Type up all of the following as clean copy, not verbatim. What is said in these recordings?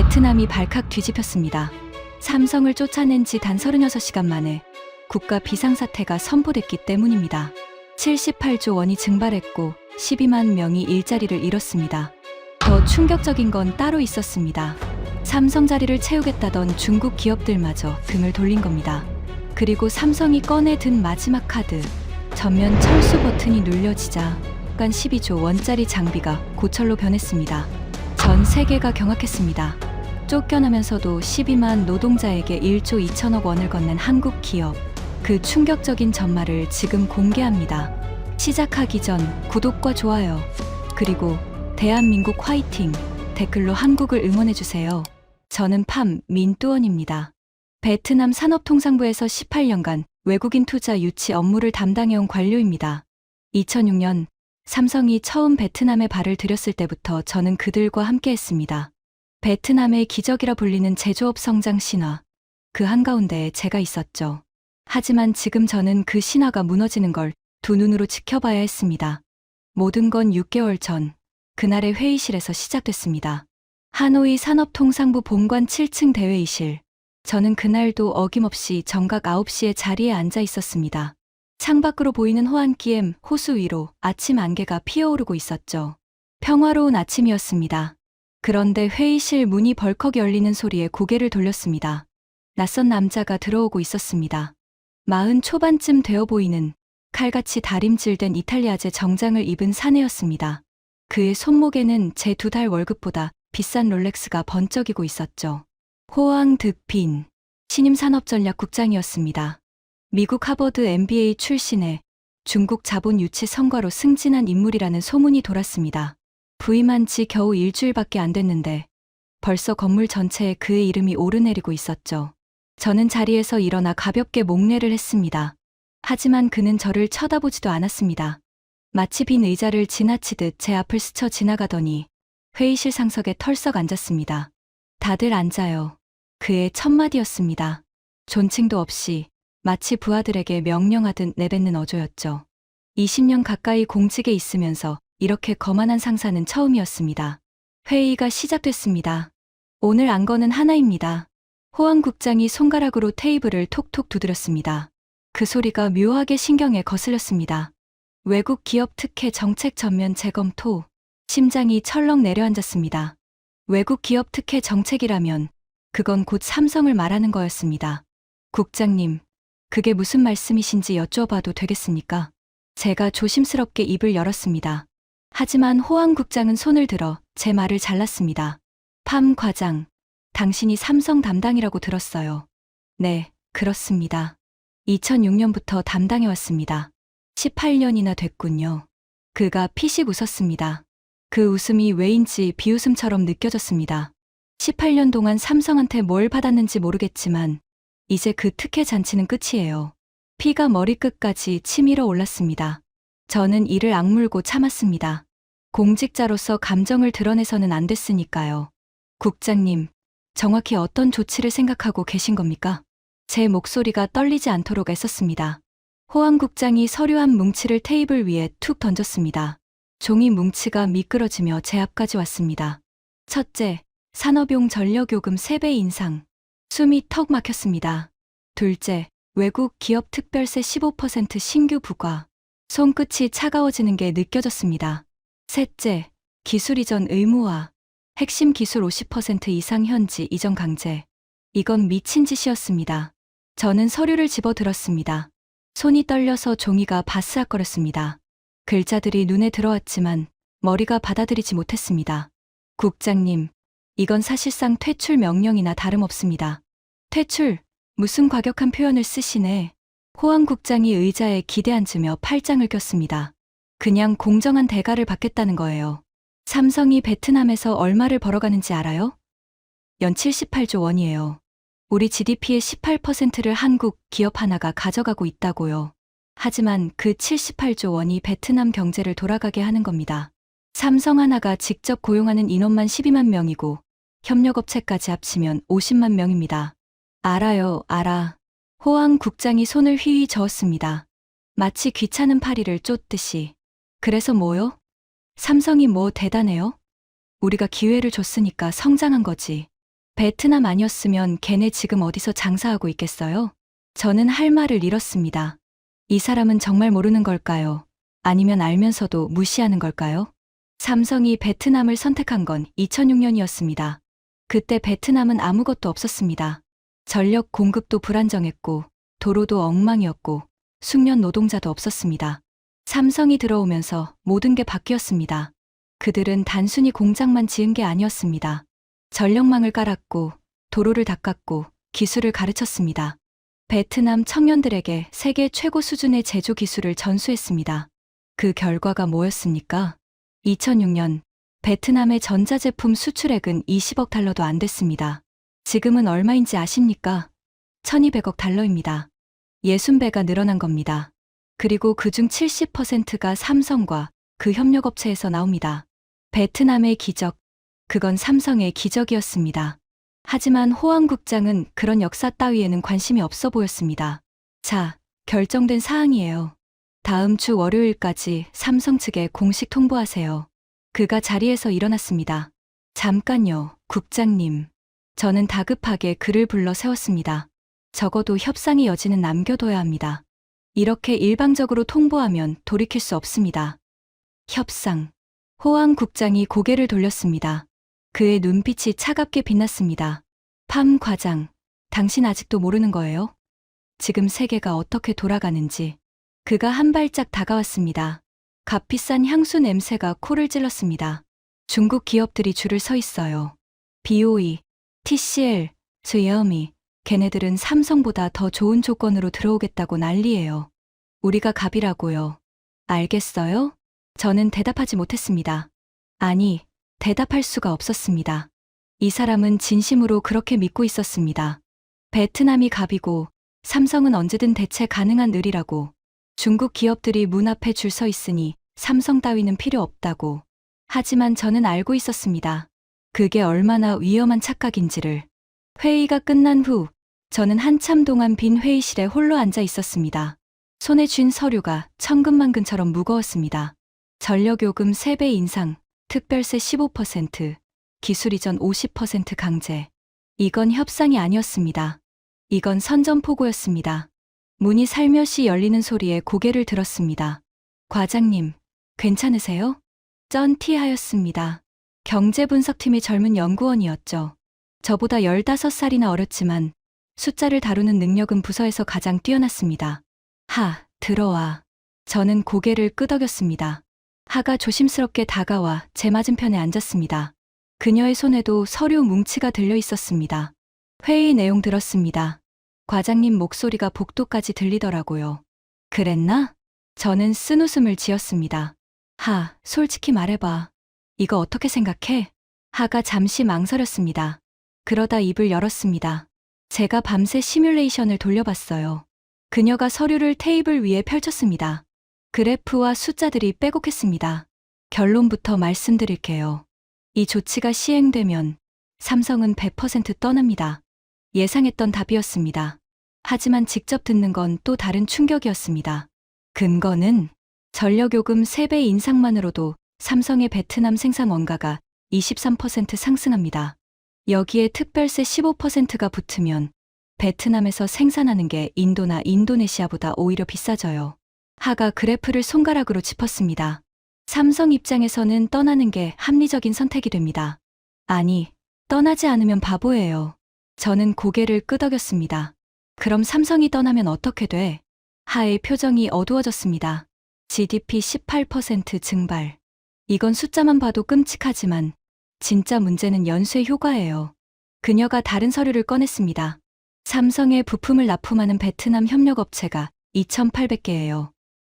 베트남이 발칵 뒤집혔습니다. 삼성을 쫓아낸 지 단 36시간 만에 국가 비상사태가 선포됐기 때문입니다. 78조 원이 증발했고 12만 명이 일자리를 잃었습니다. 더 충격적인 건 따로 있었습니다. 삼성 자리를 채우겠다던 중국 기업들마저 등을 돌린 겁니다. 그리고 삼성이 꺼내든 마지막 카드, 전면 철수 버튼이 눌려지자 간 12조 원짜리 장비가 고철로 변했습니다. 전 세계가 경악했습니다. 쫓겨나면서도 12만 노동자에게 1조 2천억 원을 건넨 한국 기업. 그 충격적인 전말을 지금 공개합니다. 시작하기 전 구독과 좋아요, 그리고 대한민국 화이팅 댓글로 한국을 응원해주세요. 저는 팜 민뚜원입니다. 베트남 산업통상부에서 18년간 외국인 투자 유치 업무를 담당해온 관료입니다. 2006년 삼성이 처음 베트남에 발을 들였을 때부터 저는 그들과 함께했습니다. 베트남의 기적이라 불리는 제조업 성장 신화, 그 한가운데에 제가 있었죠. 하지만 지금 저는 그 신화가 무너지는 걸 두 눈으로 지켜봐야 했습니다. 모든 건 6개월 전, 그날의 회의실에서 시작됐습니다. 하노이 산업통상부 본관 7층 대회의실. 저는 그날도 어김없이 정각 9시에 자리에 앉아 있었습니다. 창밖으로 보이는 호안기엠 호수 위로 아침 안개가 피어오르고 있었죠. 평화로운 아침이었습니다. 그런데 회의실 문이 벌컥 열리는 소리에 고개를 돌렸습니다. 낯선 남자가 들어오고 있었습니다. 40 초반쯤 되어 보이는 칼같이 다림질된 이탈리아제 정장을 입은 사내였습니다. 그의 손목에는 제 2달 월급보다 비싼 롤렉스가 번쩍이고 있었죠. 호앙 득빈 신임산업전략국장이었습니다. 미국 하버드 MBA 출신의 중국 자본 유치 성과로 승진한 인물이라는 소문이 돌았습니다. 부임한 지 겨우 일주일밖에 안 됐는데 벌써 건물 전체에 그의 이름이 오르내리고 있었죠. 저는 자리에서 일어나 가볍게 목례를 했습니다. 하지만 그는 저를 쳐다보지도 않았습니다. 마치 빈 의자를 지나치듯 제 앞을 스쳐 지나가더니 회의실 상석에 털썩 앉았습니다. 다들 앉아요. 그의 첫 마디였습니다. 존칭도 없이 마치 부하들에게 명령하듯 내뱉는 어조였죠. 20년 가까이 공직에 있으면서 이렇게 거만한 상사는 처음이었습니다. 회의가 시작됐습니다. 오늘 안 거는 하나입니다. 호황 국장이 손가락으로 테이블을 톡톡 두드렸습니다. 그 소리가 묘하게 신경에 거슬렸습니다. 외국 기업 특혜 정책 전면 재검토. 심장이 철렁 내려앉았습니다. 외국 기업 특혜 정책이라면 그건 곧 삼성을 말하는 거였습니다. 국장님, 그게 무슨 말씀이신지 여쭤봐도 되겠습니까? 제가 조심스럽게 입을 열었습니다. 하지만 호황 국장은 손을 들어 제 말을 잘랐습니다. 팜 과장, 당신이 삼성 담당이라고 들었어요. 네, 그렇습니다. 2006년부터 담당해왔습니다. 18년이나 됐군요. 그가 피식 웃었습니다. 그 웃음이 왜인지 비웃음처럼 느껴졌습니다. 18년 동안 삼성한테 뭘 받았는지 모르겠지만 이제 그 특혜 잔치는 끝이에요. 피가 머리끝까지 치밀어 올랐습니다. 저는 이를 악물고 참았습니다. 공직자로서 감정을 드러내서는 안 됐으니까요. 국장님, 정확히 어떤 조치를 생각하고 계신 겁니까? 제 목소리가 떨리지 않도록 애썼습니다. 호황 국장이 서류 한 뭉치를 테이블 위에 툭 던졌습니다. 종이 뭉치가 미끄러지며 제 앞까지 왔습니다. 첫째, 산업용 전력요금 3배 인상. 숨이 턱 막혔습니다. 둘째, 외국 기업 특별세 15% 신규 부과. 손끝이 차가워지는 게 느껴졌습니다. 셋째, 기술 이전 의무화. 핵심 기술 50% 이상 현지 이전 강제. 이건 미친 짓이었습니다. 저는 서류를 집어들었습니다. 손이 떨려서 종이가 바스락거렸습니다. 글자들이 눈에 들어왔지만 머리가 받아들이지 못했습니다. 국장님, 이건 사실상 퇴출 명령이나 다름없습니다. 퇴출? 무슨 과격한 표현을 쓰시네. 호황 국장이 의자에 기대앉으며 팔짱을 꼈습니다. 그냥 공정한 대가를 받겠다는 거예요. 삼성이 베트남에서 얼마를 벌어가는지 알아요? 연 78조 원이에요. 우리 GDP의 18%를 한국 기업 하나가 가져가고 있다고요. 하지만 그 78조 원이 베트남 경제를 돌아가게 하는 겁니다. 삼성 하나가 직접 고용하는 인원만 12만 명이고 협력업체까지 합치면 50만 명입니다. 알아요, 알아. 호황 국장이 손을 휘휘 저었습니다. 마치 귀찮은 파리를 쫓듯이. 그래서 뭐요? 삼성이 뭐 대단해요? 우리가 기회를 줬으니까 성장한 거지. 베트남 아니었으면 걔네 지금 어디서 장사하고 있겠어요? 저는 할 말을 잃었습니다. 이 사람은 정말 모르는 걸까요? 아니면 알면서도 무시하는 걸까요? 삼성이 베트남을 선택한 건 2006년이었습니다. 그때 베트남은 아무것도 없었습니다. 전력 공급도 불안정했고, 도로도 엉망이었고, 숙련 노동자도 없었습니다. 삼성이 들어오면서 모든 게 바뀌었습니다. 그들은 단순히 공장만 지은 게 아니었습니다. 전력망을 깔았고, 도로를 닦았고, 기술을 가르쳤습니다. 베트남 청년들에게 세계 최고 수준의 제조 기술을 전수했습니다. 그 결과가 뭐였습니까? 2006년 베트남의 전자제품 수출액은 20억 달러도 안 됐습니다. 지금은 얼마인지 아십니까? 1200억 달러입니다. 60배가 늘어난 겁니다. 그리고 그중 70%가 삼성과 그 협력업체에서 나옵니다. 베트남의 기적, 그건 삼성의 기적이었습니다. 하지만 호황 국장은 그런 역사 따위에는 관심이 없어 보였습니다. 자, 결정된 사항이에요. 다음 주 월요일까지 삼성 측에 공식 통보하세요. 그가 자리에서 일어났습니다. 잠깐요, 국장님. 저는 다급하게 그를 불러 세웠습니다. 적어도 협상의 여지는 남겨둬야 합니다. 이렇게 일방적으로 통보하면 돌이킬 수 없습니다. 협상. 호황 국장이 고개를 돌렸습니다. 그의 눈빛이 차갑게 빛났습니다. 팜 과장, 당신 아직도 모르는 거예요? 지금 세계가 어떻게 돌아가는지. 그가 한 발짝 다가왔습니다. 값비싼 향수 냄새가 코를 찔렀습니다. 중국 기업들이 줄을 서 있어요. BOE, TCL, 즈여미, 걔네들은 삼성보다 더 좋은 조건으로 들어오겠다고 난리예요. 우리가 갑이라고요. 알겠어요? 저는 대답하지 못했습니다. 아니, 대답할 수가 없었습니다. 이 사람은 진심으로 그렇게 믿고 있었습니다. 베트남이 갑이고 삼성은 언제든 대체 가능한 을이라고. 중국 기업들이 문 앞에 줄 서 있으니 삼성 따위는 필요 없다고. 하지만 저는 알고 있었습니다. 그게 얼마나 위험한 착각인지를. 회의가 끝난 후 저는 한참 동안 빈 회의실에 홀로 앉아 있었습니다. 손에 쥔 서류가 천근만근처럼 무거웠습니다. 전력요금 3배 인상, 특별세 15%, 기술 이전 50% 강제. 이건 협상이 아니었습니다. 이건 선전포고였습니다. 문이 살며시 열리는 소리에 고개를 들었습니다. 과장님, 괜찮으세요? 쩐티하였습니다. 경제분석팀의 젊은 연구원이었죠. 저보다 15살이나 어렸지만 숫자를 다루는 능력은 부서에서 가장 뛰어났습니다. 하, 들어와. 저는 고개를 끄덕였습니다. 하가 조심스럽게 다가와 제 맞은편에 앉았습니다. 그녀의 손에도 서류 뭉치가 들려 있었습니다. 회의 내용 들었습니다. 과장님 목소리가 복도까지 들리더라고요. 그랬나? 저는 쓴웃음을 지었습니다. 하, 솔직히 말해봐. 이거 어떻게 생각해? 하가 잠시 망설였습니다. 그러다 입을 열었습니다. 제가 밤새 시뮬레이션을 돌려봤어요. 그녀가 서류를 테이블 위에 펼쳤습니다. 그래프와 숫자들이 빼곡했습니다. 결론부터 말씀드릴게요. 이 조치가 시행되면 삼성은 100% 떠납니다. 예상했던 답이었습니다. 하지만 직접 듣는 건 또 다른 충격이었습니다. 근거는 전력요금 3배 인상만으로도 삼성의 베트남 생산 원가가 23% 상승합니다. 여기에 특별세 15%가 붙으면 베트남에서 생산하는 게 인도나 인도네시아보다 오히려 비싸져요. 하가 그래프를 손가락으로 짚었습니다. 삼성 입장에서는 떠나는 게 합리적인 선택이 됩니다. 아니, 떠나지 않으면 바보예요. 저는 고개를 끄덕였습니다. 그럼 삼성이 떠나면 어떻게 돼? 하의 표정이 어두워졌습니다. GDP 18% 증발. 이건 숫자만 봐도 끔찍하지만 진짜 문제는 연쇄 효과예요. 그녀가 다른 서류를 꺼냈습니다. 삼성의 부품을 납품하는 베트남 협력업체가 2,800개예요.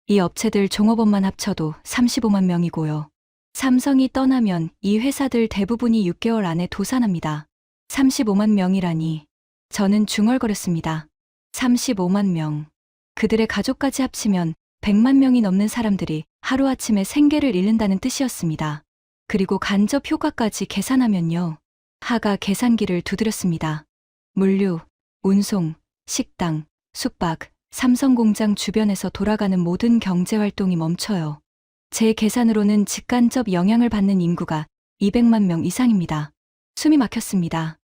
이 업체들 종업원만 합쳐도 35만 명이고요. 삼성이 떠나면 이 회사들 대부분이 6개월 안에 도산합니다. 35만 명이라니. 저는 중얼거렸습니다. 35만 명. 그들의 가족까지 합치면 100만 명이 넘는 사람들이 하루아침에 생계를 잃는다는 뜻이었습니다. 그리고 간접 효과까지 계산하면요. 하가 계산기를 두드렸습니다. 물류, 운송, 식당, 숙박, 삼성 공장 주변에서 돌아가는 모든 경제활동이 멈춰요. 제 계산으로는 직간접 영향을 받는 인구가 200만 명 이상입니다. 숨이 막혔습니다.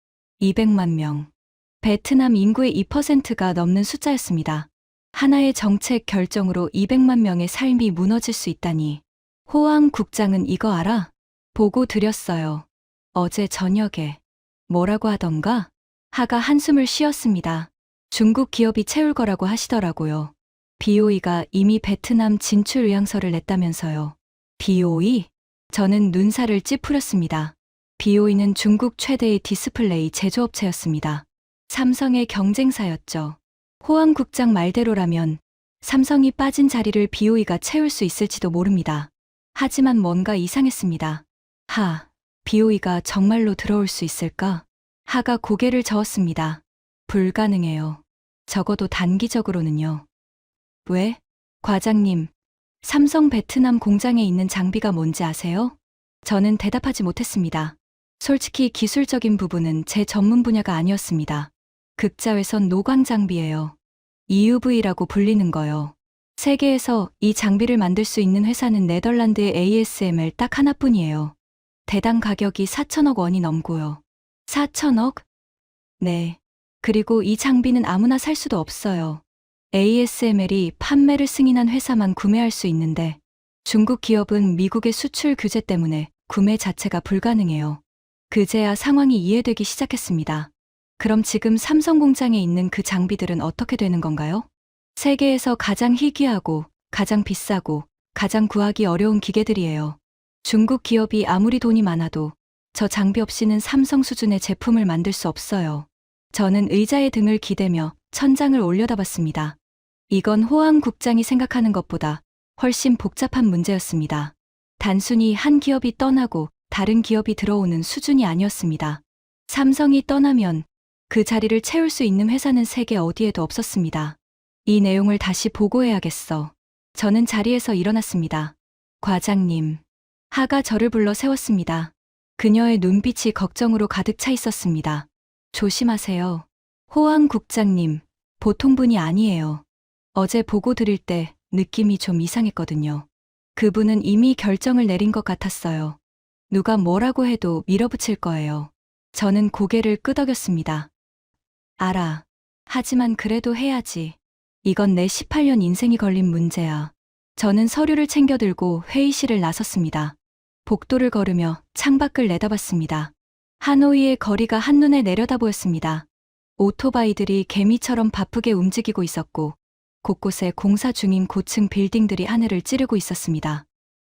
200만 명. 베트남 인구의 2%가 넘는 숫자였습니다. 하나의 정책 결정으로 200만 명의 삶이 무너질 수 있다니. 호황 국장은 이거 알아? 보고 드렸어요. 어제 저녁에. 뭐라고 하던가? 하가 한숨을 쉬었습니다. 중국 기업이 채울 거라고 하시더라고요. BOE가 이미 베트남 진출 의향서를 냈다면서요. BOE? 저는 눈살을 찌푸렸습니다. BOE는 중국 최대의 디스플레이 제조업체였습니다. 삼성의 경쟁사였죠. 호황 국장 말대로라면 삼성이 빠진 자리를 BOE가 채울 수 있을지도 모릅니다. 하지만 뭔가 이상했습니다. BOE가 정말로 들어올 수 있을까? 하가 고개를 저었습니다. 불가능해요. 적어도 단기적으로는요. 왜? 과장님, 삼성 베트남 공장에 있는 장비가 뭔지 아세요? 저는 대답하지 못했습니다. 솔직히 기술적인 부분은 제 전문 분야가 아니었습니다. 극자외선 노광 장비예요. EUV라고 불리는 거요. 세계에서 이 장비를 만들 수 있는 회사는 네덜란드의 ASML 딱 하나뿐이에요. 대당 가격이 4천억 원이 넘고요. 4천억? 네. 그리고 이 장비는 아무나 살 수도 없어요. ASML이 판매를 승인한 회사만 구매할 수 있는데 중국 기업은 미국의 수출 규제 때문에 구매 자체가 불가능해요. 그제야 상황이 이해되기 시작했습니다. 그럼 지금 삼성 공장에 있는 그 장비들은 어떻게 되는 건가요? 세계에서 가장 희귀하고 가장 비싸고 가장 구하기 어려운 기계들이에요. 중국 기업이 아무리 돈이 많아도 저 장비 없이는 삼성 수준의 제품을 만들 수 없어요. 저는 의자에 등을 기대며 천장을 올려다봤습니다. 이건 호황 국장이 생각하는 것보다 훨씬 복잡한 문제였습니다. 단순히 한 기업이 떠나고 다른 기업이 들어오는 수준이 아니었습니다. 삼성이 떠나면 그 자리를 채울 수 있는 회사는 세계 어디에도 없었습니다. 이 내용을 다시 보고해야겠어. 저는 자리에서 일어났습니다. 과장님. 하가 저를 불러 세웠습니다. 그녀의 눈빛이 걱정으로 가득 차 있었습니다. 조심하세요. 호황 국장님, 보통 분이 아니에요. 어제 보고 드릴 때 느낌이 좀 이상했거든요. 그분은 이미 결정을 내린 것 같았어요. 누가 뭐라고 해도 밀어붙일 거예요. 저는 고개를 끄덕였습니다. 알아. 하지만 그래도 해야지. 이건 내 18년 인생이 걸린 문제야. 저는 서류를 챙겨 들고 회의실을 나섰습니다. 복도를 걸으며 창밖을 내다봤습니다. 하노이의 거리가 한눈에 내려다 보였습니다. 오토바이들이 개미처럼 바쁘게 움직이고 있었고 곳곳에 공사 중인 고층 빌딩들이 하늘을 찌르고 있었습니다.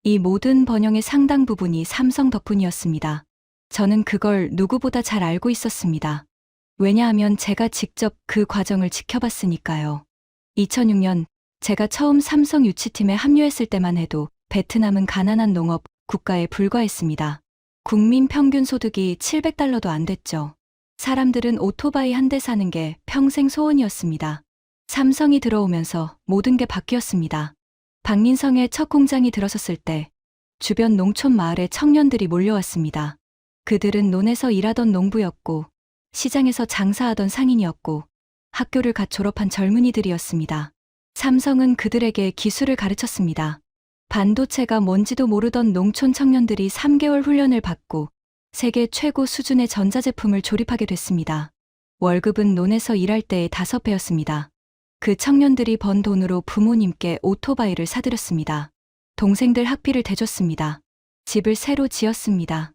이 모든 번영의 상당 부분이 삼성 덕분이었습니다. 저는 그걸 누구보다 잘 알고 있었습니다. 왜냐하면 제가 직접 그 과정을 지켜봤으니까요. 2006년 제가 처음 삼성 유치팀에 합류했을 때만 해도 베트남은 가난한 농업 국가에 불과했습니다. 국민 평균 소득이 $700도 안 됐죠. 사람들은 오토바이 한 대 사는 게 평생 소원이었습니다. 삼성이 들어오면서 모든 게 바뀌었습니다. 박민성의 첫 공장이 들어섰을 때 주변 농촌 마을에 청년들이 몰려왔습니다. 그들은 논에서 일하던 농부였고 시장에서 장사하던 상인이었고 학교를 갓 졸업한 젊은이들이었습니다. 삼성은 그들에게 기술을 가르쳤습니다. 반도체가 뭔지도 모르던 농촌 청년들이 3개월 훈련을 받고 세계 최고 수준의 전자제품을 조립하게 됐습니다. 월급은 논에서 일할 때의 5배였습니다. 그 청년들이 번 돈으로 부모님께 오토바이를 사드렸습니다. 동생들 학비를 대줬습니다. 집을 새로 지었습니다.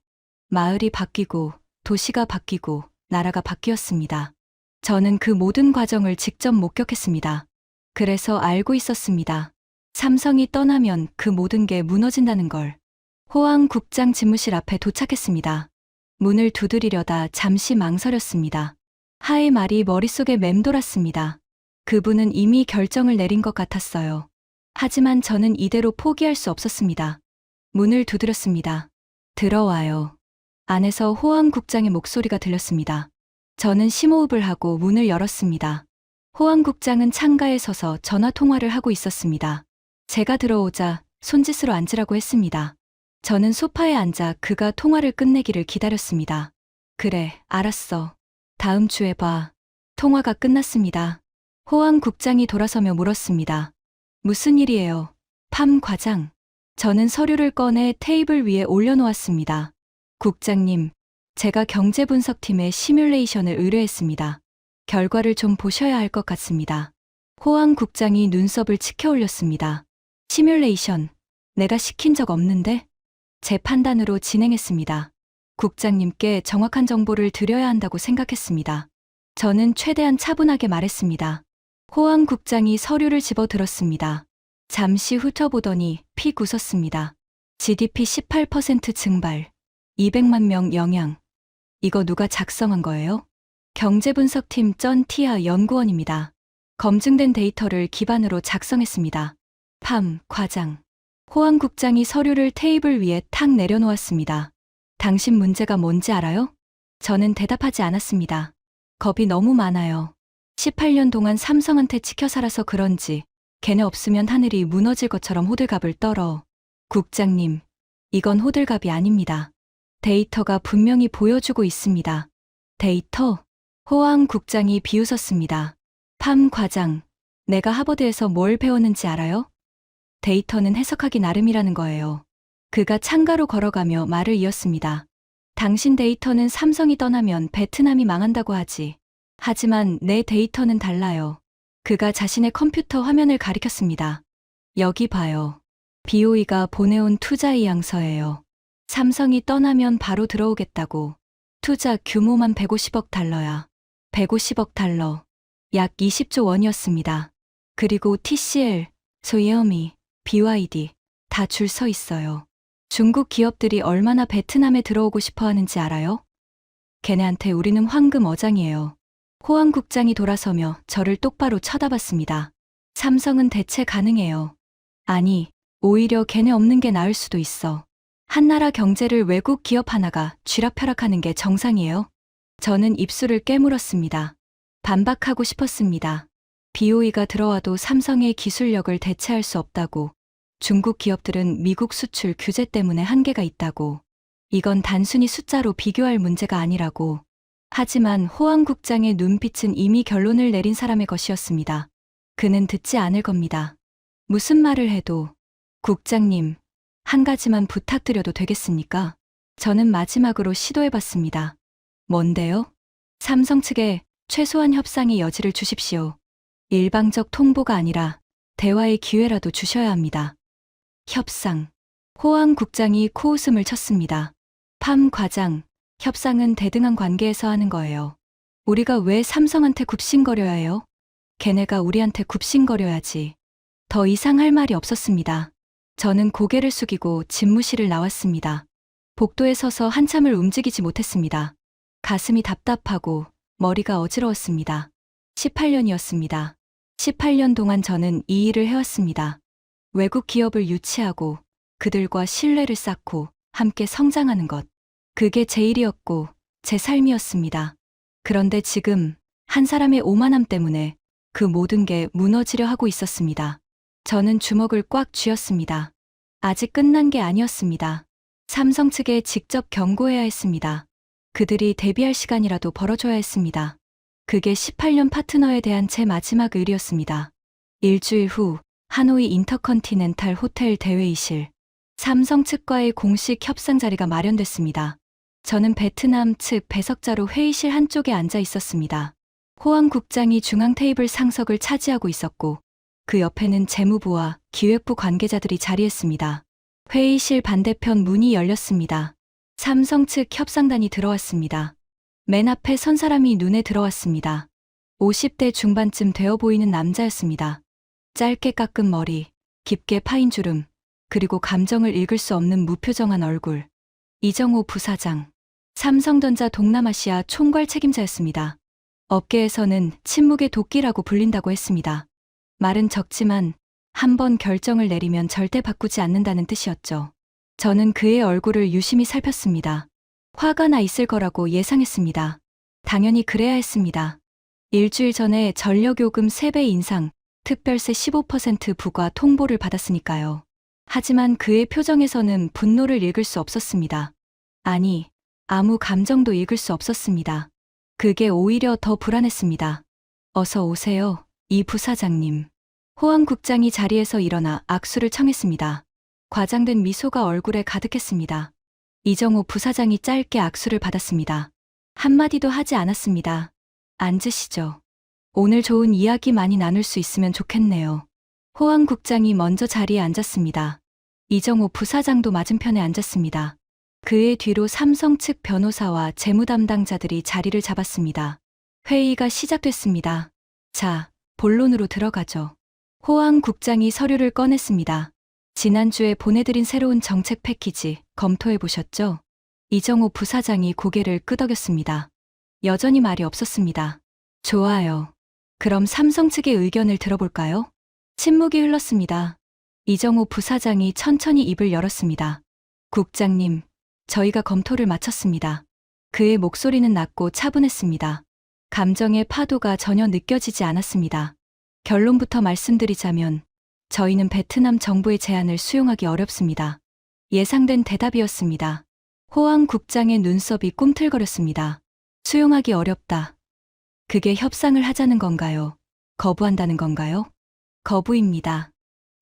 마을이 바뀌고 도시가 바뀌고 나라가 바뀌었습니다. 저는 그 모든 과정을 직접 목격했습니다. 그래서 알고 있었습니다. 삼성이 떠나면 그 모든 게 무너진다는 걸. 호황 국장 집무실 앞에 도착했습니다. 문을 두드리려다 잠시 망설였습니다. 하의 말이 머릿속에 맴돌았습니다. 그분은 이미 결정을 내린 것 같았어요. 하지만 저는 이대로 포기할 수 없었습니다. 문을 두드렸습니다. 들어와요. 안에서 호황 국장의 목소리가 들렸습니다. 저는 심호흡을 하고 문을 열었습니다. 호황 국장은 창가에 서서 전화 통화를 하고 있었습니다. 제가 들어오자 손짓으로 앉으라고 했습니다. 저는 소파에 앉아 그가 통화를 끝내기를 기다렸습니다. 그래, 알았어. 다음 주에 봐. 통화가 끝났습니다. 호황 국장이 돌아서며 물었습니다. 무슨 일이에요? 팜 과장. 저는 서류를 꺼내 테이블 위에 올려놓았습니다. 국장님, 제가 경제분석팀에 시뮬레이션을 의뢰했습니다. 결과를 좀 보셔야 할 것 같습니다. 호황 국장이 눈썹을 치켜 올렸습니다. 시뮬레이션, 내가 시킨 적 없는데? 제 판단으로 진행했습니다. 국장님께 정확한 정보를 드려야 한다고 생각했습니다. 저는 최대한 차분하게 말했습니다. 호황 국장이 서류를 집어들었습니다. 잠시 훑어보더니 픽 웃었습니다. GDP 18% 증발, 200만 명 영양. 이거 누가 작성한 거예요? 경제분석팀 쩐티아 연구원입니다. 검증된 데이터를 기반으로 작성했습니다. 팜, 과장. 호황 국장이 서류를 테이블 위에 탁 내려놓았습니다. 당신 문제가 뭔지 알아요? 저는 대답하지 않았습니다. 겁이 너무 많아요. 18년 동안 삼성한테 치켜 살아서 그런지 걔네 없으면 하늘이 무너질 것처럼 호들갑을 떨어. 국장님, 이건 호들갑이 아닙니다. 데이터가 분명히 보여주고 있습니다. 데이터? 호황 국장이 비웃었습니다. 팜 과장, 내가 하버드에서 뭘 배웠는지 알아요? 데이터는 해석하기 나름이라는 거예요. 그가 창가로 걸어가며 말을 이었습니다. 당신 데이터는 삼성이 떠나면 베트남이 망한다고 하지. 하지만 내 데이터는 달라요. 그가 자신의 컴퓨터 화면을 가리켰습니다. 여기 봐요. BOE가 보내온 투자 이양서예요. 삼성이 떠나면 바로 들어오겠다고. 투자 규모만 150억 달러야. 150억 달러. 약 20조 원이었습니다. 그리고 TCL, 소이어미, BYD 다 줄 서 있어요. 중국 기업들이 얼마나 베트남에 들어오고 싶어 하는지 알아요? 걔네한테 우리는 황금 어장이에요. 호황 국장이 돌아서며 저를 똑바로 쳐다봤습니다. 삼성은 대체 가능해요. 아니, 오히려 걔네 없는 게 나을 수도 있어. 한 나라 경제를 외국 기업 하나가 쥐락펴락하는 게 정상이에요. 저는 입술을 깨물었습니다. 반박하고 싶었습니다. BOE가 들어와도 삼성의 기술력을 대체할 수 없다고. 중국 기업들은 미국 수출 규제 때문에 한계가 있다고. 이건 단순히 숫자로 비교할 문제가 아니라고. 하지만 호황 국장의 눈빛은 이미 결론을 내린 사람의 것이었습니다. 그는 듣지 않을 겁니다. 무슨 말을 해도. 국장님, 한 가지만 부탁드려도 되겠습니까? 저는 마지막으로 시도해봤습니다. 뭔데요? 삼성 측에 최소한 협상의 여지를 주십시오. 일방적 통보가 아니라 대화의 기회라도 주셔야 합니다. 협상. 호황 국장이 코웃음을 쳤습니다. 팜 과장, 협상은 대등한 관계에서 하는 거예요. 우리가 왜 삼성한테 굽신거려야 해요? 걔네가 우리한테 굽신거려야지. 더 이상 할 말이 없었습니다. 저는 고개를 숙이고 집무실을 나왔습니다. 복도에 서서 한참을 움직이지 못했습니다. 가슴이 답답하고 머리가 어지러웠습니다. 18년이었습니다. 18년 동안 저는 이 일을 해왔습니다. 외국 기업을 유치하고 그들과 신뢰를 쌓고 함께 성장하는 것. 그게 제 일이었고 제 삶이었습니다. 그런데 지금 한 사람의 오만함 때문에 그 모든 게 무너지려 하고 있었습니다. 저는 주먹을 꽉 쥐었습니다. 아직 끝난 게 아니었습니다. 삼성 측에 직접 경고해야 했습니다. 그들이 대비할 시간이라도 벌어줘야 했습니다. 그게 18년 파트너에 대한 제 마지막 의리였습니다. 일주일 후 하노이 인터컨티넨탈 호텔 대회의실. 삼성 측과의 공식 협상 자리가 마련됐습니다. 저는 베트남 측 배석자로 회의실 한쪽에 앉아 있었습니다. 호황 국장이 중앙 테이블 상석을 차지하고 있었고 그 옆에는 재무부와 기획부 관계자들이 자리했습니다. 회의실 반대편 문이 열렸습니다. 삼성 측 협상단이 들어왔습니다. 맨 앞에 선 사람이 눈에 들어왔습니다. 50대 중반쯤 되어 보이는 남자였습니다. 짧게 깎은 머리, 깊게 파인 주름, 그리고 감정을 읽을 수 없는 무표정한 얼굴. 이정호 부사장, 삼성전자 동남아시아 총괄 책임자였습니다. 업계에서는 침묵의 도끼라고 불린다고 했습니다. 말은 적지만 한 번 결정을 내리면 절대 바꾸지 않는다는 뜻이었죠. 저는 그의 얼굴을 유심히 살폈습니다. 화가 나 있을 거라고 예상했습니다. 당연히 그래야 했습니다. 일주일 전에 전력요금 3배 인상, 특별세 15% 부과 통보를 받았으니까요. 하지만 그의 표정에서는 분노를 읽을 수 없었습니다. 아니, 아무 감정도 읽을 수 없었습니다. 그게 오히려 더 불안했습니다. 어서 오세요, 이 부사장님. 호황 국장이 자리에서 일어나 악수를 청했습니다. 과장된 미소가 얼굴에 가득했습니다. 이정호 부사장이 짧게 악수를 받았습니다. 한마디도 하지 않았습니다. 앉으시죠. 오늘 좋은 이야기 많이 나눌 수 있으면 좋겠네요. 호황 국장이 먼저 자리에 앉았습니다. 이정호 부사장도 맞은편에 앉았습니다. 그의 뒤로 삼성 측 변호사와 재무 담당자들이 자리를 잡았습니다. 회의가 시작됐습니다. 자, 본론으로 들어가죠. 호황 국장이 서류를 꺼냈습니다. 지난주에 보내드린 새로운 정책 패키지 검토해 보셨죠? 이정호 부사장이 고개를 끄덕였습니다. 여전히 말이 없었습니다. 좋아요. 그럼 삼성 측의 의견을 들어볼까요? 침묵이 흘렀습니다. 이정호 부사장이 천천히 입을 열었습니다. 국장님, 저희가 검토를 마쳤습니다. 그의 목소리는 낮고 차분했습니다. 감정의 파도가 전혀 느껴지지 않았습니다. 결론부터 말씀드리자면 저희는 베트남 정부의 제안을 수용하기 어렵습니다. 예상된 대답이었습니다. 호황 국장의 눈썹이 꿈틀거렸습니다. 수용하기 어렵다. 그게 협상을 하자는 건가요? 거부한다는 건가요? 거부입니다.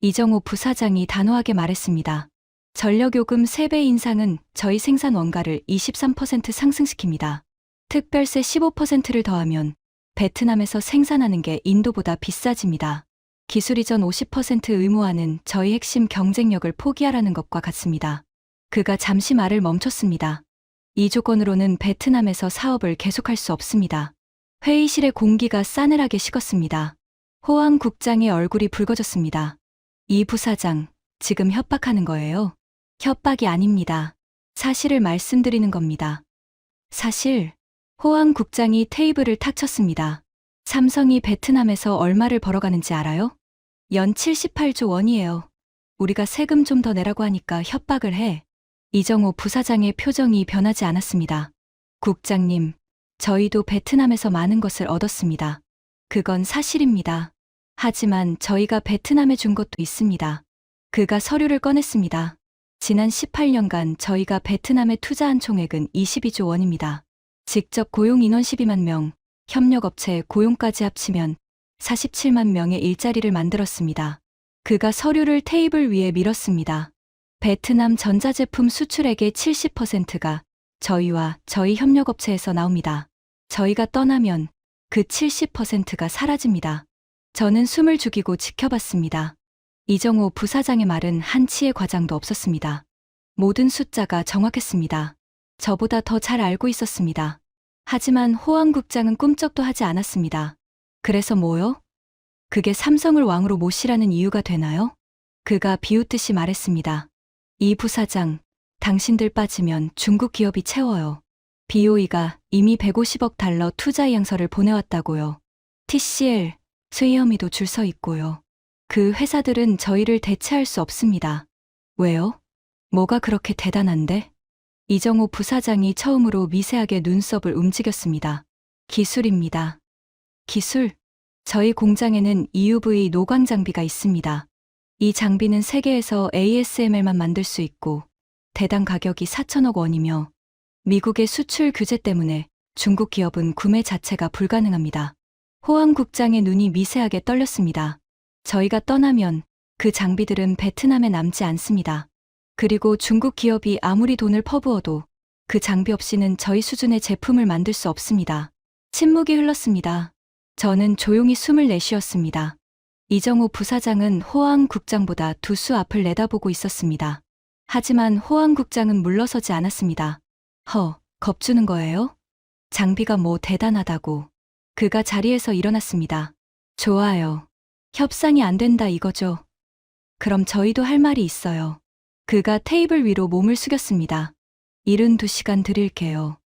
이정호 부사장이 단호하게 말했습니다. 전력요금 3배 인상은 저희 생산 원가를 23% 상승시킵니다. 특별세 15%를 더하면 베트남에서 생산하는 게 인도보다 비싸집니다. 기술 이전 50% 의무화는 저희 핵심 경쟁력을 포기하라는 것과 같습니다. 그가 잠시 말을 멈췄습니다. 이 조건으로는 베트남에서 사업을 계속할 수 없습니다. 회의실의 공기가 싸늘하게 식었습니다. 호황 국장의 얼굴이 붉어졌습니다. 이 부사장, 지금 협박하는 거예요? 협박이 아닙니다. 사실을 말씀드리는 겁니다. 사실, 호황 국장이 테이블을 탁 쳤습니다. 삼성이 베트남에서 얼마를 벌어가는지 알아요? 연 78조 원이에요. 우리가 세금 좀 더 내라고 하니까 협박을 해. 이정호 부사장의 표정이 변하지 않았습니다. 국장님, 저희도 베트남에서 많은 것을 얻었습니다. 그건 사실입니다. 하지만 저희가 베트남에 준 것도 있습니다. 그가 서류를 꺼냈습니다. 지난 18년간 저희가 베트남에 투자한 총액은 22조 원입니다. 직접 고용 인원 12만 명, 협력업체 고용까지 합치면 47만 명의 일자리를 만들었습니다. 그가 서류를 테이블 위에 밀었습니다. 베트남 전자제품 수출액의 70%가 저희와 저희 협력업체에서 나옵니다. 저희가 떠나면 그 70%가 사라집니다. 저는 숨을 죽이고 지켜봤습니다. 이정호 부사장의 말은 한치의 과장도 없었습니다. 모든 숫자가 정확했습니다. 저보다 더 잘 알고 있었습니다. 하지만 호황 국장은 꿈쩍도 하지 않았습니다. 그래서 뭐요? 그게 삼성을 왕으로 모시라는 이유가 되나요? 그가 비웃듯이 말했습니다. 이 부사장, 당신들 빠지면 중국 기업이 채워요. BOE가 이미 150억 달러 투자 의향서를 보내왔다고요. TCL, 스웨어미도 줄 서 있고요. 그 회사들은 저희를 대체할 수 없습니다. 왜요? 뭐가 그렇게 대단한데? 이정호 부사장이 처음으로 미세하게 눈썹을 움직였습니다. 기술입니다. 기술? 저희 공장에는 EUV 노광 장비가 있습니다. 이 장비는 세계에서 ASML만 만들 수 있고 대당 가격이 4천억 원이며 미국의 수출 규제 때문에 중국 기업은 구매 자체가 불가능합니다. 호황 국장의 눈이 미세하게 떨렸습니다. 저희가 떠나면 그 장비들은 베트남에 남지 않습니다. 그리고 중국 기업이 아무리 돈을 퍼부어도 그 장비 없이는 저희 수준의 제품을 만들 수 없습니다. 침묵이 흘렀습니다. 저는 조용히 숨을 내쉬었습니다. 이정호 부사장은 호황 국장보다 두 수 앞을 내다보고 있었습니다. 하지만 호황 국장은 물러서지 않았습니다. 겁주는 거예요? 장비가 뭐 대단하다고. 그가 자리에서 일어났습니다. 좋아요. 협상이 안 된다 이거죠. 그럼 저희도 할 말이 있어요. 그가 테이블 위로 몸을 숙였습니다. 72시간 드릴게요.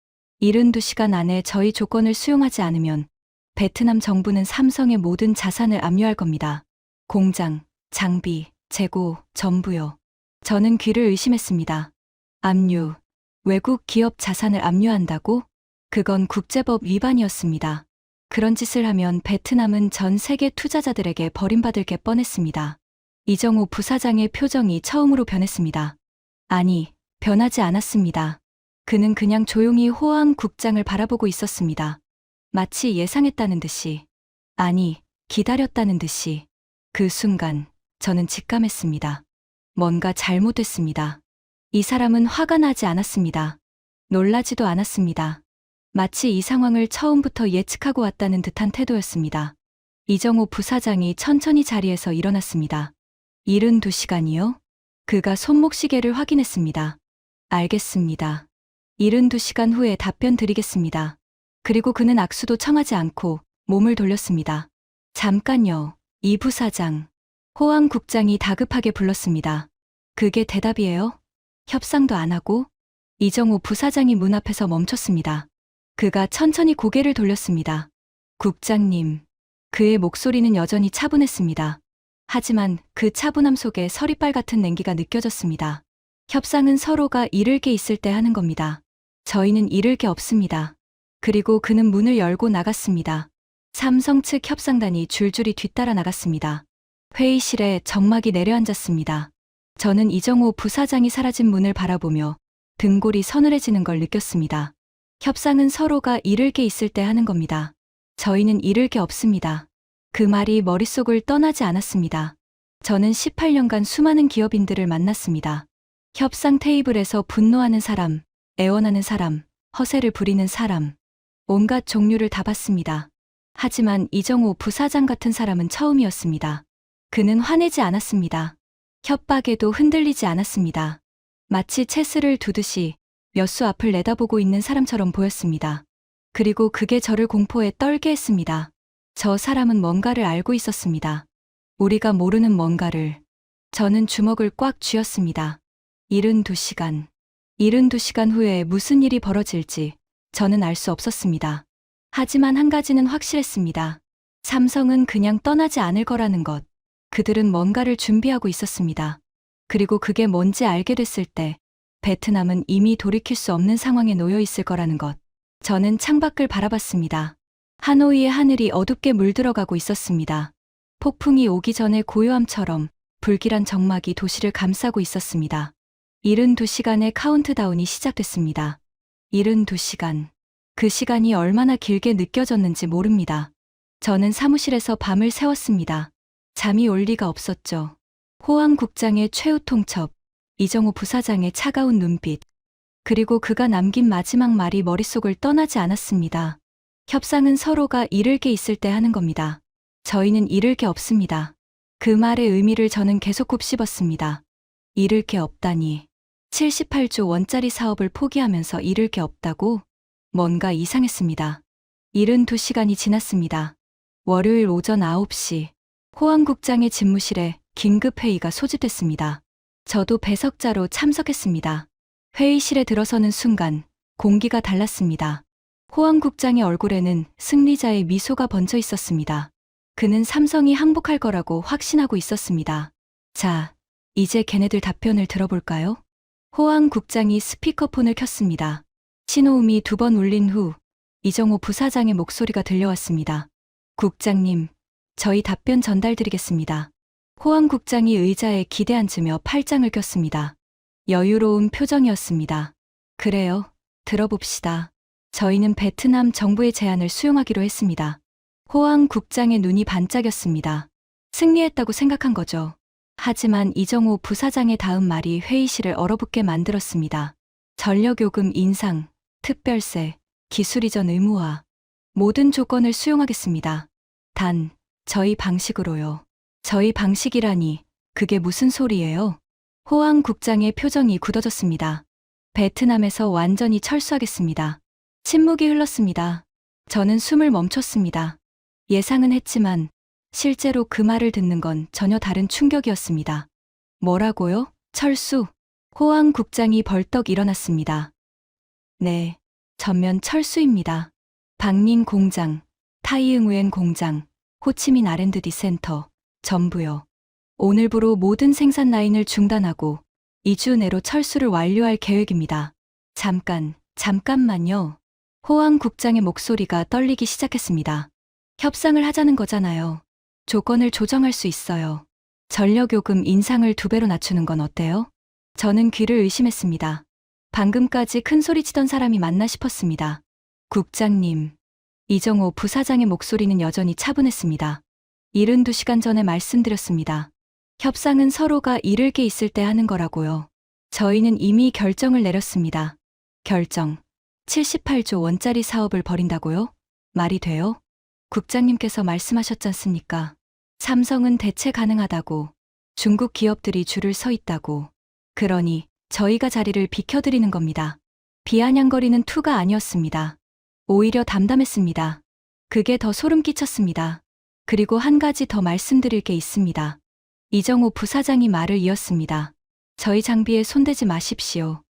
72시간 안에 저희 조건을 수용하지 않으면 베트남 정부는 삼성의 모든 자산을 압류할 겁니다. 공장, 장비, 재고, 전부요. 저는 귀를 의심했습니다. 압류, 외국 기업 자산을 압류한다고? 그건 국제법 위반이었습니다. 그런 짓을 하면 베트남은 전 세계 투자자들에게 버림받을 게 뻔했습니다. 이정호 부사장의 표정이 처음으로 변했습니다. 아니, 변하지 않았습니다. 그는 그냥 조용히 호황 국장을 바라보고 있었습니다. 마치 예상했다는 듯이, 아니, 기다렸다는 듯이. 그 순간, 저는 직감했습니다. 뭔가 잘못됐습니다. 이 사람은 화가 나지 않았습니다. 놀라지도 않았습니다. 마치 이 상황을 처음부터 예측하고 왔다는 듯한 태도였습니다. 이정호 부사장이 천천히 자리에서 일어났습니다. 72시간이요? 그가 손목시계를 확인했습니다. 알겠습니다. 72시간 후에 답변 드리겠습니다. 그리고 그는 악수도 청하지 않고 몸을 돌렸습니다. 잠깐요, 이 부사장. 호황 국장이 다급하게 불렀습니다. 그게 대답이에요? 협상도 안 하고? 이정호 부사장이 문 앞에서 멈췄습니다. 그가 천천히 고개를 돌렸습니다. 국장님. 그의 목소리는 여전히 차분했습니다. 하지만 그 차분함 속에 서리빨 같은 냉기가 느껴졌습니다. 협상은 서로가 잃을 게 있을 때 하는 겁니다. 저희는 잃을 게 없습니다. 그리고 그는 문을 열고 나갔습니다. 삼성 측 협상단이 줄줄이 뒤따라 나갔습니다. 회의실에 정막이 내려앉았습니다. 저는 이정호 부사장이 사라진 문을 바라보며 등골이 서늘해지는 걸 느꼈습니다. 협상은 서로가 잃을 게 있을 때 하는 겁니다. 저희는 잃을 게 없습니다. 그 말이 머릿속을 떠나지 않았습니다. 저는 18년간 수많은 기업인들을 만났습니다. 협상 테이블에서 분노하는 사람, 애원하는 사람, 허세를 부리는 사람, 온갖 종류를 다 봤습니다. 하지만 이정호 부사장 같은 사람은 처음이었습니다. 그는 화내지 않았습니다. 협박에도 흔들리지 않았습니다. 마치 체스를 두듯이 몇 수 앞을 내다보고 있는 사람처럼 보였습니다. 그리고 그게 저를 공포에 떨게 했습니다. 저 사람은 뭔가를 알고 있었습니다. 우리가 모르는 뭔가를. 저는 주먹을 꽉 쥐었습니다. 72시간. 72시간 후에 무슨 일이 벌어질지 저는 알 수 없었습니다. 하지만 한 가지는 확실했습니다. 삼성은 그냥 떠나지 않을 거라는 것. 그들은 뭔가를 준비하고 있었습니다. 그리고 그게 뭔지 알게 됐을 때 베트남은 이미 돌이킬 수 없는 상황에 놓여 있을 거라는 것. 저는 창밖을 바라봤습니다. 하노이의 하늘이 어둡게 물들어가고 있었습니다. 폭풍이 오기 전의 고요함처럼 불길한 정막이 도시를 감싸고 있었습니다. 72시간의 카운트다운이 시작됐습니다. 72시간. 그 시간이 얼마나 길게 느껴졌는지 모릅니다. 저는 사무실에서 밤을 새웠습니다. 잠이 올 리가 없었죠. 호황 국장의 최후 통첩, 이정호 부사장의 차가운 눈빛, 그리고 그가 남긴 마지막 말이 머릿속을 떠나지 않았습니다. 협상은 서로가 잃을 게 있을 때 하는 겁니다. 저희는 잃을 게 없습니다. 그 말의 의미를 저는 계속 곱씹었습니다. 잃을 게 없다니. 78조 원짜리 사업을 포기하면서 잃을 게 없다고? 뭔가 이상했습니다. 72시간이 지났습니다. 월요일 오전 9시, 호황 국장의 집무실에 긴급회의가 소집됐습니다. 저도 배석자로 참석했습니다. 회의실에 들어서는 순간 공기가 달랐습니다. 호황 국장의 얼굴에는 승리자의 미소가 번져 있었습니다. 그는 삼성이 항복할 거라고 확신하고 있었습니다. 자, 이제 걔네들 답변을 들어볼까요? 호황 국장이 스피커폰을 켰습니다. 신호음이 2번 울린 후 이정호 부사장의 목소리가 들려왔습니다. 국장님, 저희 답변 전달드리겠습니다. 호황 국장이 의자에 기대 앉으며 팔짱을 꼈습니다. 여유로운 표정이었습니다. 그래요, 들어봅시다. 저희는 베트남 정부의 제안을 수용하기로 했습니다. 호황 국장의 눈이 반짝였습니다. 승리했다고 생각한 거죠. 하지만 이정호 부사장의 다음 말이 회의실을 얼어붙게 만들었습니다. 전력요금 인상, 특별세, 기술이전 의무화, 모든 조건을 수용하겠습니다. 단, 저희 방식으로요. 저희 방식이라니, 그게 무슨 소리예요? 호황 국장의 표정이 굳어졌습니다. 베트남에서 완전히 철수하겠습니다. 침묵이 흘렀습니다. 저는 숨을 멈췄습니다. 예상은 했지만 실제로 그 말을 듣는 건 전혀 다른 충격이었습니다. 뭐라고요? 철수? 호황 국장이 벌떡 일어났습니다. 네, 전면 철수입니다. 박민 공장, 타이응우엔 공장, 호치민 R&D 센터, 전부요. 오늘부로 모든 생산 라인을 중단하고 2주 내로 철수를 완료할 계획입니다. 잠깐만요. 호황 국장의 목소리가 떨리기 시작했습니다. 협상을 하자는 거잖아요. 조건을 조정할 수 있어요. 전력요금 인상을 2배로 낮추는 건 어때요? 저는 귀를 의심했습니다. 방금까지 큰 소리 치던 사람이 맞나 싶었습니다. 국장님. 이정호 부사장의 목소리는 여전히 차분했습니다. 72시간 전에 말씀드렸습니다. 협상은 서로가 잃을 게 있을 때 하는 거라고요. 저희는 이미 결정을 내렸습니다. 결정. 78조 원짜리 사업을 벌인다고요? 말이 돼요? 국장님께서 말씀하셨지 않습니까? 삼성은 대체 가능하다고. 중국 기업들이 줄을 서 있다고. 그러니 저희가 자리를 비켜드리는 겁니다. 비아냥거리는 투가 아니었습니다. 오히려 담담했습니다. 그게 더 소름 끼쳤습니다. 그리고 한 가지 더 말씀드릴 게 있습니다. 이정호 부사장이 말을 이었습니다. 저희 장비에 손대지 마십시오.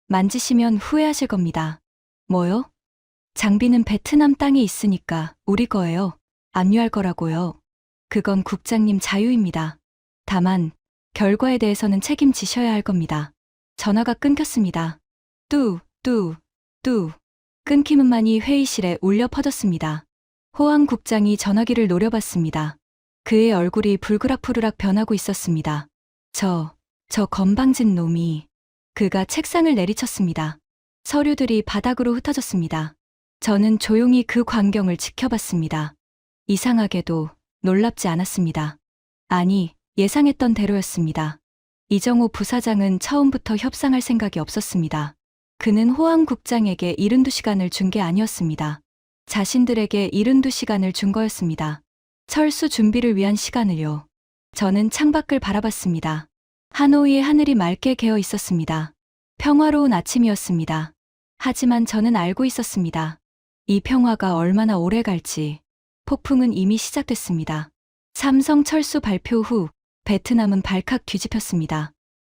만지시면 후회하실 겁니다. 뭐요? 장비는 베트남 땅에 있으니까 우리 거예요. 압류할 거라고요. 그건 국장님 자유입니다. 다만 결과에 대해서는 책임지셔야 할 겁니다. 전화가 끊겼습니다. 뚜. 끊김 음만이 회의실에 울려 퍼졌습니다. 호황 국장이 전화기를 노려봤습니다. 그의 얼굴이 불그락푸르락 변하고 있었습니다. 저 건방진 놈이. 그가 책상을 내리쳤습니다. 서류들이 바닥으로 흩어졌습니다. 저는 조용히 그 광경을 지켜봤습니다. 이상하게도 놀랍지 않았습니다. 아니, 예상했던 대로였습니다. 이정호 부사장은 처음부터 협상할 생각이 없었습니다. 그는 호황 국장에게 72시간을 준 게 아니었습니다. 자신들에게 72시간을 준 거였습니다. 철수 준비를 위한 시간을요. 저는 창밖을 바라봤습니다. 하노이의 하늘이 맑게 개어 있었습니다. 평화로운 아침이었습니다. 하지만 저는 알고 있었습니다. 이 평화가 얼마나 오래 갈지. 폭풍은 이미 시작됐습니다. 삼성 철수 발표 후 베트남은 발칵 뒤집혔습니다.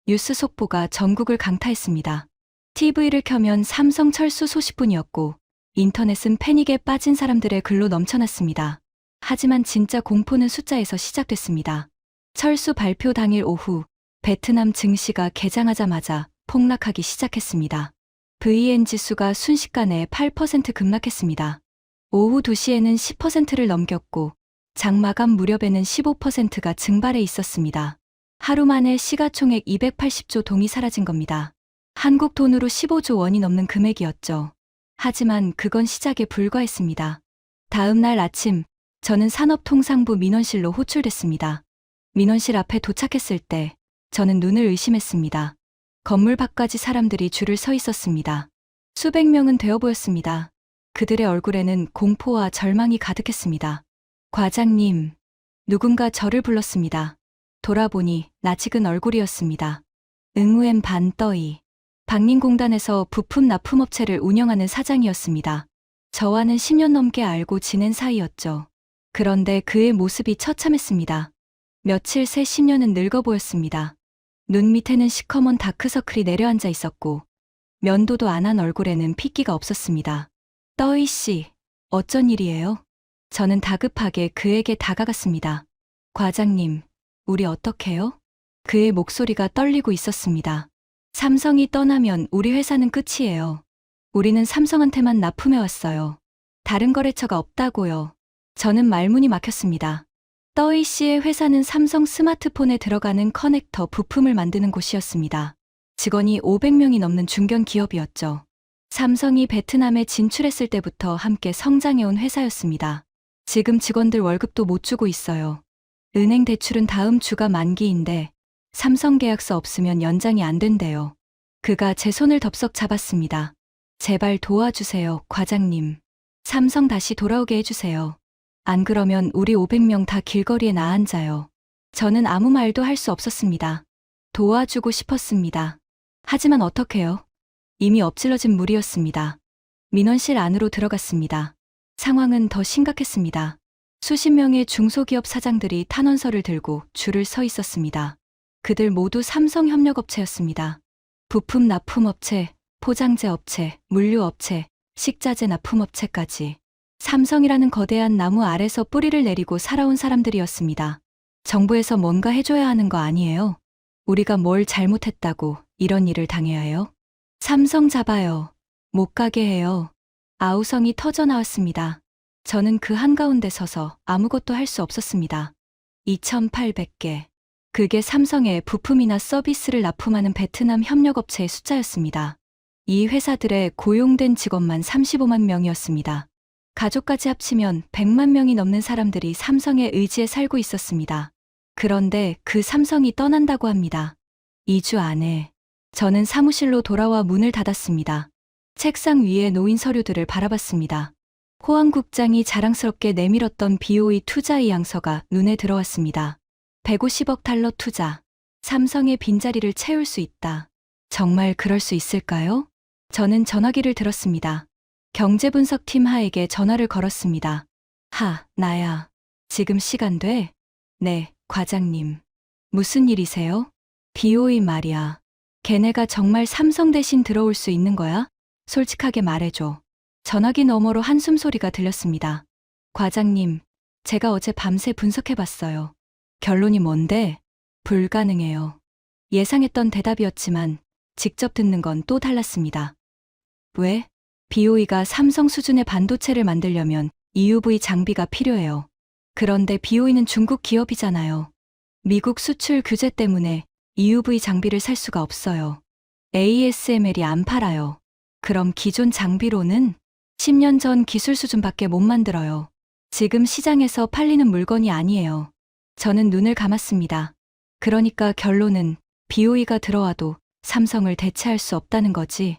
뉴스 속보가 전국을 강타했습니다. TV를 켜면 삼성 철수 소식뿐이었고 인터넷은 패닉에 빠진 사람들의 글로 넘쳐났습니다. 하지만 진짜 공포는 숫자에서 시작됐습니다. 철수 발표 당일 오후 베트남 증시가 개장하자마자 폭락하기 시작했습니다. VN 지수가 순식간에 8% 급락했습니다. 오후 2시에는 10%를 넘겼고 장 마감 무렵에는 15%가 증발해 있었습니다. 하루 만에 시가총액 280조 동이 사라진 겁니다. 한국 돈으로 15조 원이 넘는 금액이었죠. 하지만 그건 시작에 불과했습니다. 다음 날 아침, 저는 산업통상부 민원실로 호출됐습니다. 민원실 앞에 도착했을 때 저는 눈을 의심했습니다. 건물 밖까지 사람들이 줄을 서 있었습니다. 수백 명은 되어 보였습니다. 그들의 얼굴에는 공포와 절망이 가득했습니다. 과장님, 누군가 저를 불렀습니다. 돌아보니 낯익은 얼굴이었습니다. 응우엠 반떠이. 박림공단에서 부품 납품업체를 운영하는 사장이었습니다. 저와는 10년 넘게 알고 지낸 사이였죠. 그런데 그의 모습이 처참했습니다. 며칠 새 10년은 늙어 보였습니다. 눈 밑에는 시커먼 다크서클이 내려앉아 있었고 면도도 안 한 얼굴에는 핏기가 없었습니다. 떠이 씨, 어쩐 일이에요? 저는 다급하게 그에게 다가갔습니다. 과장님, 우리 어떡해요? 그의 목소리가 떨리고 있었습니다. 삼성이 떠나면 우리 회사는 끝이에요. 우리는 삼성한테만 납품해왔어요. 다른 거래처가 없다고요. 저는 말문이 막혔습니다. 떠이 씨의 회사는 삼성 스마트폰에 들어가는 커넥터 부품을 만드는 곳이었습니다. 직원이 500명이 넘는 중견 기업이었죠. 삼성이 베트남에 진출했을 때부터 함께 성장해온 회사였습니다. 지금 직원들 월급도 못 주고 있어요. 은행 대출은 다음 주가 만기인데 삼성 계약서 없으면 연장이 안 된대요. 그가 제 손을 덥석 잡았습니다. 제발 도와주세요, 과장님. 삼성 다시 돌아오게 해주세요. 안 그러면 우리 500명 다 길거리에 나앉아요. 저는 아무 말도 할 수 없었습니다. 도와주고 싶었습니다. 하지만 어떡해요? 이미 엎질러진 물이었습니다. 민원실 안으로 들어갔습니다. 상황은 더 심각했습니다. 수십 명의 중소기업 사장들이 탄원서를 들고 줄을 서 있었습니다. 그들 모두 삼성 협력업체였습니다. 부품 납품업체, 포장재 업체, 물류업체, 식자재 납품업체까지. 삼성이라는 거대한 나무 아래서 뿌리를 내리고 살아온 사람들이었습니다. 정부에서 뭔가 해줘야 하는 거 아니에요? 우리가 뭘 잘못했다고 이런 일을 당해야 해요? 삼성 잡아요. 못 가게 해요. 아우성이 터져 나왔습니다. 저는 그 한가운데 서서 아무것도 할 수 없었습니다. 2,800개. 그게 삼성의 부품이나 서비스를 납품하는 베트남 협력업체의 숫자였습니다. 이 회사들의 고용된 직원만 35만 명이었습니다. 가족까지 합치면 100만 명이 넘는 사람들이 삼성의 의지에 살고 있었습니다. 그런데 그 삼성이 떠난다고 합니다. 2주 안에. 저는 사무실로 돌아와 문을 닫았습니다. 책상 위에 놓인 서류들을 바라봤습니다. 호황 국장이 자랑스럽게 내밀었던 BOE 투자 의향서가 눈에 들어왔습니다. 150억 달러 투자. 삼성의 빈자리를 채울 수 있다. 정말 그럴 수 있을까요? 저는 전화기를 들었습니다. 경제분석팀 하에게 전화를 걸었습니다. 나야. 지금 시간 돼? 네, 과장님. 무슨 일이세요? BOE 말이야. 걔네가 정말 삼성 대신 들어올 수 있는 거야? 솔직하게 말해줘. 전화기 너머로 한숨 소리가 들렸습니다. 과장님, 제가 어제 밤새 분석해봤어요. 결론이 뭔데? 불가능해요. 예상했던 대답이었지만 직접 듣는 건 또 달랐습니다. 왜? BOE가 삼성 수준의 반도체를 만들려면 EUV 장비가 필요해요. 그런데 BOE는 중국 기업이잖아요. 미국 수출 규제 때문에 EUV 장비를 살 수가 없어요. ASML이 안 팔아요. 그럼 기존 장비로는 10년 전 기술 수준밖에 못 만들어요. 지금 시장에서 팔리는 물건이 아니에요. 저는 눈을 감았습니다. 그러니까 결론은 BOE가 들어와도 삼성을 대체할 수 없다는 거지.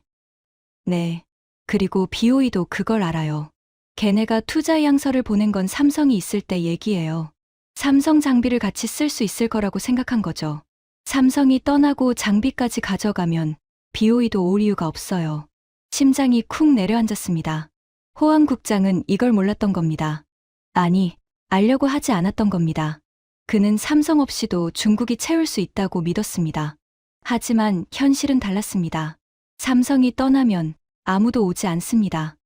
네. 그리고 BOE도 그걸 알아요. 걔네가 투자 의향서를 보낸 건 삼성이 있을 때 얘기예요. 삼성 장비를 같이 쓸 수 있을 거라고 생각한 거죠. 삼성이 떠나고 장비까지 가져가면 BOE도 올 이유가 없어요. 심장이 쿵 내려앉았습니다. 호황 국장은 이걸 몰랐던 겁니다. 아니, 알려고 하지 않았던 겁니다. 그는 삼성 없이도 중국이 채울 수 있다고 믿었습니다. 하지만 현실은 달랐습니다. 삼성이 떠나면 아무도 오지 않습니다.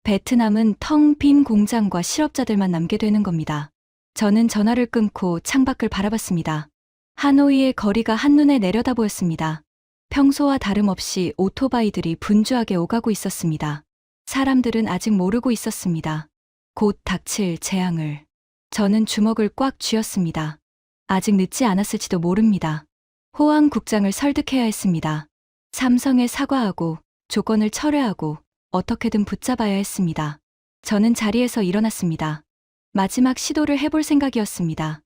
베트남은 텅 빈 공장과 실업자들만 남게 되는 겁니다. 저는 전화를 끊고 창밖을 바라봤습니다. 하노이의 거리가 한눈에 내려다 보였습니다. 평소와 다름없이 오토바이들이 분주하게 오가고 있었습니다. 사람들은 아직 모르고 있었습니다. 곧 닥칠 재앙을. 저는 주먹을 꽉 쥐었습니다. 아직 늦지 않았을지도 모릅니다. 호황 국장을 설득해야 했습니다. 삼성에 사과하고 조건을 철회하고 어떻게든 붙잡아야 했습니다. 저는 자리에서 일어났습니다. 마지막 시도를 해볼 생각이었습니다.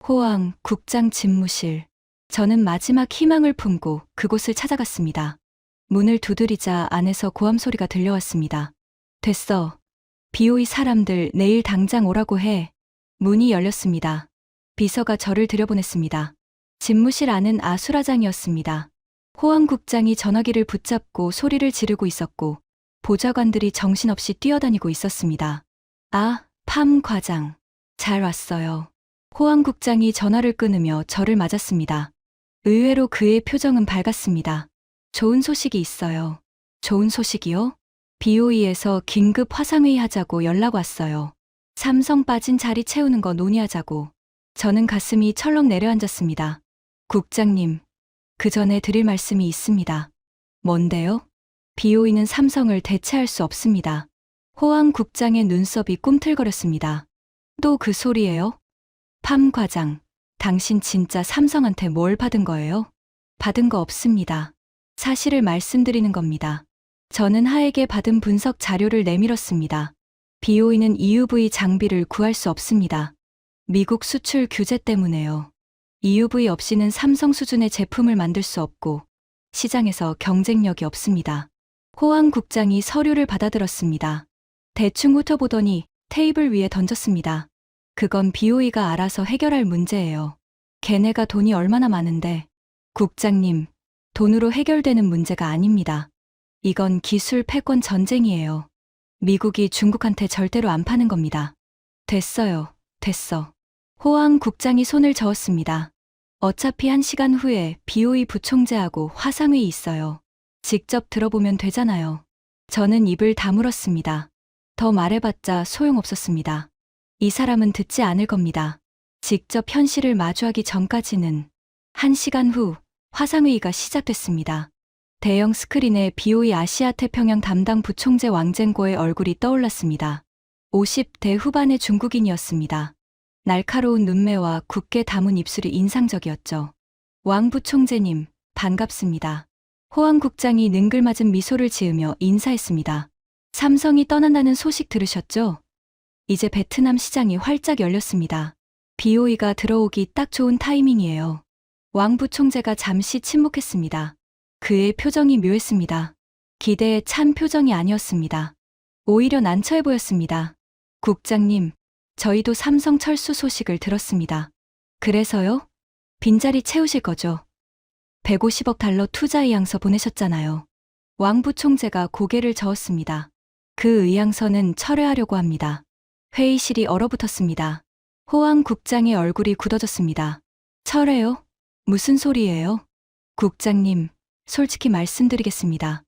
호황 국장 집무실. 저는 마지막 희망을 품고 그곳을 찾아갔습니다. 문을 두드리자 안에서 고함 소리가 들려왔습니다. 됐어. BOE 사람들 내일 당장 오라고 해. 문이 열렸습니다. 비서가 저를 들여보냈습니다. 집무실 안은 아수라장이었습니다. 호황 국장이 전화기를 붙잡고 소리를 지르고 있었고 보좌관들이 정신없이 뛰어다니고 있었습니다. 팜 과장. 잘 왔어요. 호황 국장이 전화를 끊으며 저를 맞았습니다. 의외로 그의 표정은 밝았습니다. 좋은 소식이 있어요. 좋은 소식이요? BOE에서 긴급 화상회의 하자고 연락 왔어요. 삼성 빠진 자리 채우는 거 논의하자고. 저는 가슴이 철렁 내려앉았습니다. 국장님, 그 전에 드릴 말씀이 있습니다. 뭔데요? BOE는 삼성을 대체할 수 없습니다. 호황 국장의 눈썹이 꿈틀거렸습니다. 또 그 소리예요? 팜 과장, 당신 진짜 삼성한테 뭘 받은 거예요? 받은 거 없습니다. 사실을 말씀드리는 겁니다. 저는 하에게 받은 분석 자료를 내밀었습니다. BOE는 EUV 장비를 구할 수 없습니다. 미국 수출 규제 때문에요. EUV 없이는 삼성 수준의 제품을 만들 수 없고 시장에서 경쟁력이 없습니다. 호황 국장이 서류를 받아들었습니다. 대충 훑어보더니 테이블 위에 던졌습니다. 그건 BOE가 알아서 해결할 문제예요. 걔네가 돈이 얼마나 많은데. 국장님, 돈으로 해결되는 문제가 아닙니다. 이건 기술 패권 전쟁이에요. 미국이 중국한테 절대로 안 파는 겁니다. 됐어요. 됐어. 호황 국장이 손을 저었습니다. 어차피 1시간 후에 BOE 부총재하고 화상회의 있어요. 직접 들어보면 되잖아요. 저는 입을 다물었습니다. 더 말해봤자 소용없었습니다. 이 사람은 듣지 않을 겁니다. 직접 현실을 마주하기 전까지는. 1시간 후 화상회의가 시작됐습니다. 대형 스크린에 BOE 아시아 태평양 담당 부총재 왕젠고의 얼굴이 떠올랐습니다. 50대 후반의 중국인이었습니다. 날카로운 눈매와 굳게 담은 입술이 인상적이었죠. 왕 부총재님, 반갑습니다. 호황 국장이 능글맞은 미소를 지으며 인사했습니다. 삼성이 떠난다는 소식 들으셨죠? 이제 베트남 시장이 활짝 열렸습니다. BOE가 들어오기 딱 좋은 타이밍이에요. 왕 부총재가 잠시 침묵했습니다. 그의 표정이 묘했습니다. 기대에 찬 표정이 아니었습니다. 오히려 난처해 보였습니다. 국장님, 저희도 삼성 철수 소식을 들었습니다. 그래서요? 빈자리 채우실 거죠? 150억 달러 투자 의향서 보내셨잖아요. 왕 부총재가 고개를 저었습니다. 그 의향서는 철회하려고 합니다. 회의실이 얼어붙었습니다. 호황 국장의 얼굴이 굳어졌습니다. 철회요? 무슨 소리예요? 국장님, 솔직히 말씀드리겠습니다.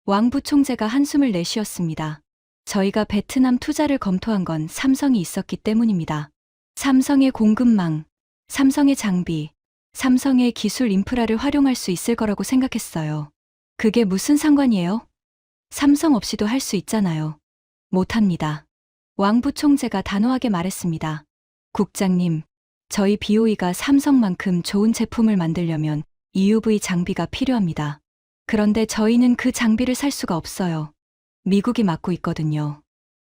왕 부총재가 한숨을 내쉬었습니다. 저희가 베트남 투자를 검토한 건 삼성이 있었기 때문입니다. 삼성의 공급망, 삼성의 장비, 삼성의 기술 인프라를 활용할 수 있을 거라고 생각했어요. 그게 무슨 상관이에요? 삼성 없이도 할 수 있잖아요. 못합니다. 왕 부총재가 단호하게 말했습니다. 국장님, 저희 BOE가 삼성만큼 좋은 제품을 만들려면 EUV 장비가 필요합니다. 그런데 저희는 그 장비를 살 수가 없어요. 미국이 맡고 있거든요.